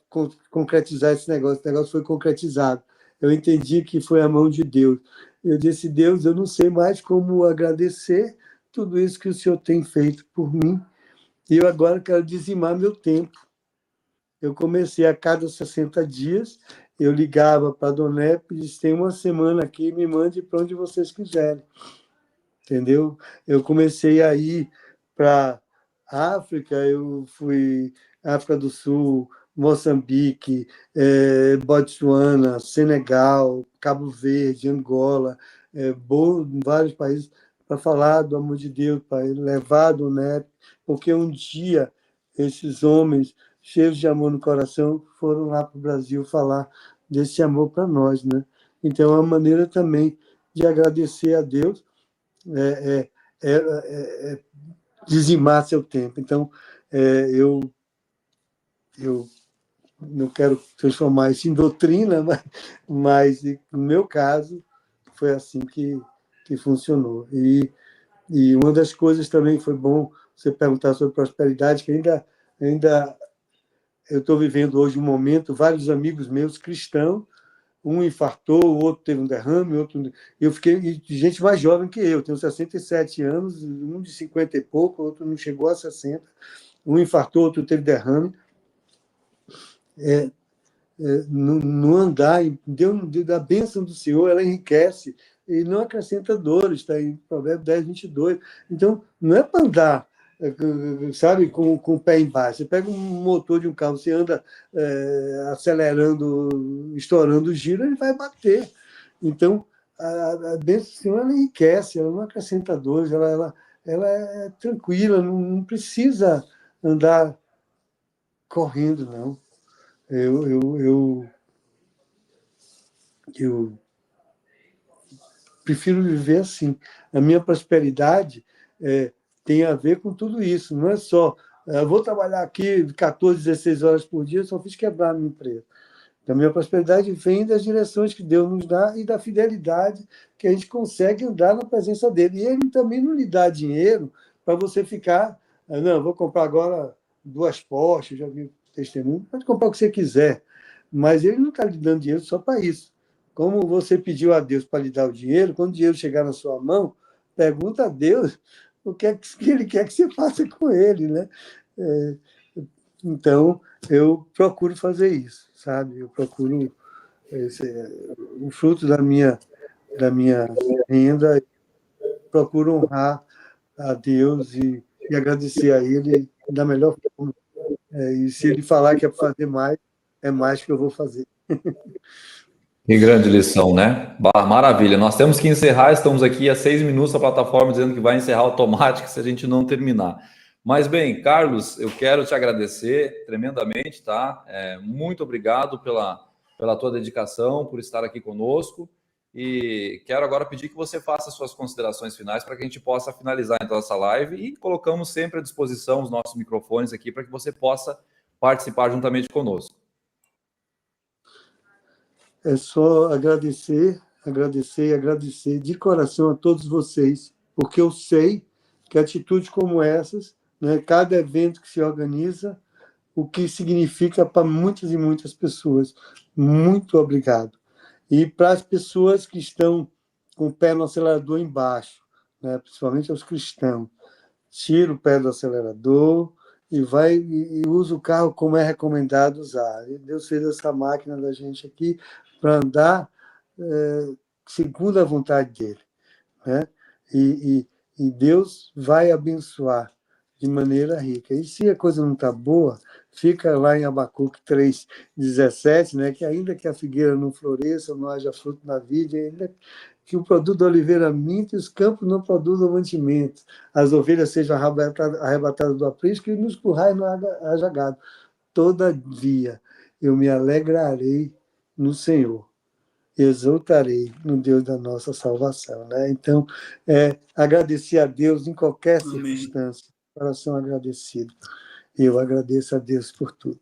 concretizar esse negócio. O negócio foi concretizado. Eu entendi que foi a mão de Deus. Eu disse: Deus, eu não sei mais como agradecer tudo isso que o Senhor tem feito por mim. E eu agora quero dizimar meu tempo. Eu comecei a cada 60 dias, eu ligava para a Donep e disse: tem uma semana aqui, me mande para onde vocês quiserem. Entendeu? Eu comecei a ir para a África, eu fui África do Sul, Moçambique, Botsuana, Senegal, Cabo Verde, Angola, vários países, para falar do amor de Deus, para levar a Donep, porque um dia esses homens cheios de amor no coração foram lá para o Brasil falar desse amor para nós. Né? Então, é uma maneira também de agradecer a Deus, dizimar seu tempo. Então, eu não quero transformar isso em doutrina, mas no meu caso, foi assim que funcionou. E uma das coisas também foi bom você perguntar sobre prosperidade, que ainda eu estou vivendo hoje um momento, vários amigos meus cristãos, um infartou, o outro teve um derrame, eu fiquei, gente mais jovem que eu, tenho 67 anos, um de 50 e pouco, outro não chegou a 60, um infartou, outro teve derrame. No andar, da bênção do Senhor, ela enriquece e não acrescenta dores, está em Provérbios 10, 22. Então, não é para andar, sabe, com o pé embaixo. Você pega um motor de um carro, você anda acelerando, estourando o giro, ele vai bater. Então, a bênção do Senhor, ela enriquece, ela não acrescenta dores, ela é tranquila, não precisa andar correndo, não. Eu prefiro viver assim. A minha prosperidade tem a ver com tudo isso. Não é só Eu vou trabalhar aqui 14, 16 horas por dia, só fiz quebrar a minha empresa. Então, a minha prosperidade vem das direções que Deus nos dá e da fidelidade que a gente consegue andar na presença dele. E ele também não lhe dá dinheiro para você ficar, não, vou comprar agora 2 Porsche, já vi testemunho, pode comprar o que você quiser, mas ele não está lhe dando dinheiro só para isso. Como você pediu a Deus para lhe dar o dinheiro, quando o dinheiro chegar na sua mão, pergunta a Deus o que é que ele quer que você faça com ele, né? Então, eu procuro fazer isso, sabe? Eu procuro o fruto da minha renda, procuro honrar a Deus e agradecer a Ele da melhor forma. E se Ele falar que é para fazer mais, é mais que eu vou fazer. Que grande lição, né? Maravilha. Nós temos que encerrar, estamos aqui há 6 minutos, a plataforma dizendo que vai encerrar automático se a gente não terminar. Mas bem, Carlos, eu quero te agradecer tremendamente, tá? Muito obrigado pela tua dedicação, por estar aqui conosco. E quero agora pedir que você faça suas considerações finais para que a gente possa finalizar então essa live e colocamos sempre à disposição os nossos microfones aqui para que você possa participar juntamente conosco. É só agradecer de coração a todos vocês, porque eu sei que atitudes como essas, né, cada evento que se organiza, o que significa para muitas e muitas pessoas. Muito obrigado. E para as pessoas que estão com o pé no acelerador embaixo, né, principalmente aos cristãos, tira o pé do acelerador e vai e usa o carro como é recomendado usar. E Deus fez essa máquina da gente aqui para andar segundo a vontade dele, né? E Deus vai abençoar de maneira rica. E se a coisa não está boa, fica lá em Abacuque 3,17, né? Que ainda que a figueira não floresça, não haja fruto na vide, ainda que o produto da oliveira minta e os campos não produzam mantimento, as ovelhas sejam arrebatadas do aprisco e nos currais não haja gado. Todavia, eu me alegrarei no Senhor, exultarei no Deus da nossa salvação, né? Então, agradecer a Deus em qualquer circunstância, coração agradecido. E eu agradeço a Deus por tudo.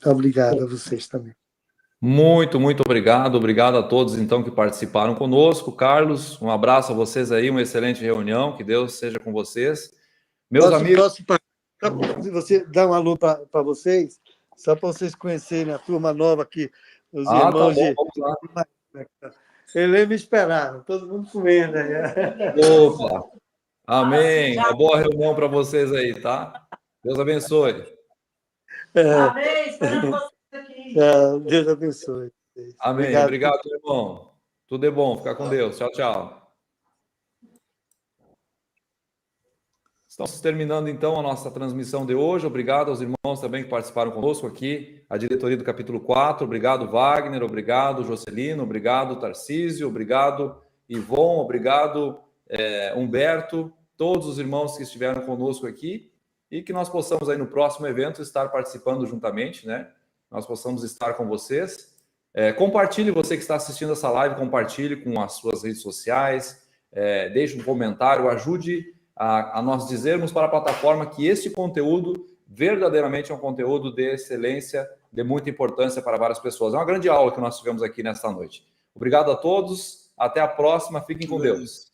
Obrigado a vocês também. Muito, muito obrigado. Obrigado a todos, então, que participaram conosco. Carlos, um abraço a vocês aí, uma excelente reunião. Que Deus seja com vocês. Meus amigos... Se você dá um alô para vocês, só para vocês conhecerem a turma nova aqui, os irmãos tá bom, vamos lá. Eles me esperaram, todo mundo comendo. Opa! Amém. Uma boa reunião para vocês aí, tá? Deus abençoe. Amém. Esperando vocês aqui. Deus abençoe. Amém. Obrigado, irmão. Tudo é bom. Fica com Deus. Tchau, tchau. Estamos terminando, então, a nossa transmissão de hoje. Obrigado aos irmãos também que participaram conosco aqui, a diretoria do capítulo 4. Obrigado, Wagner. Obrigado, Jocelino. Obrigado, Tarcísio. Obrigado, Ivon. Obrigado, Humberto. Todos os irmãos que estiveram conosco aqui e que nós possamos aí no próximo evento estar participando juntamente, né? Nós possamos estar com vocês. Compartilhe, você que está assistindo essa live, compartilhe com as suas redes sociais, deixe um comentário, ajude a nós dizermos para a plataforma que este conteúdo verdadeiramente é um conteúdo de excelência, de muita importância para várias pessoas. É uma grande aula que nós tivemos aqui nesta noite. Obrigado a todos, até a próxima, fiquem com Deus.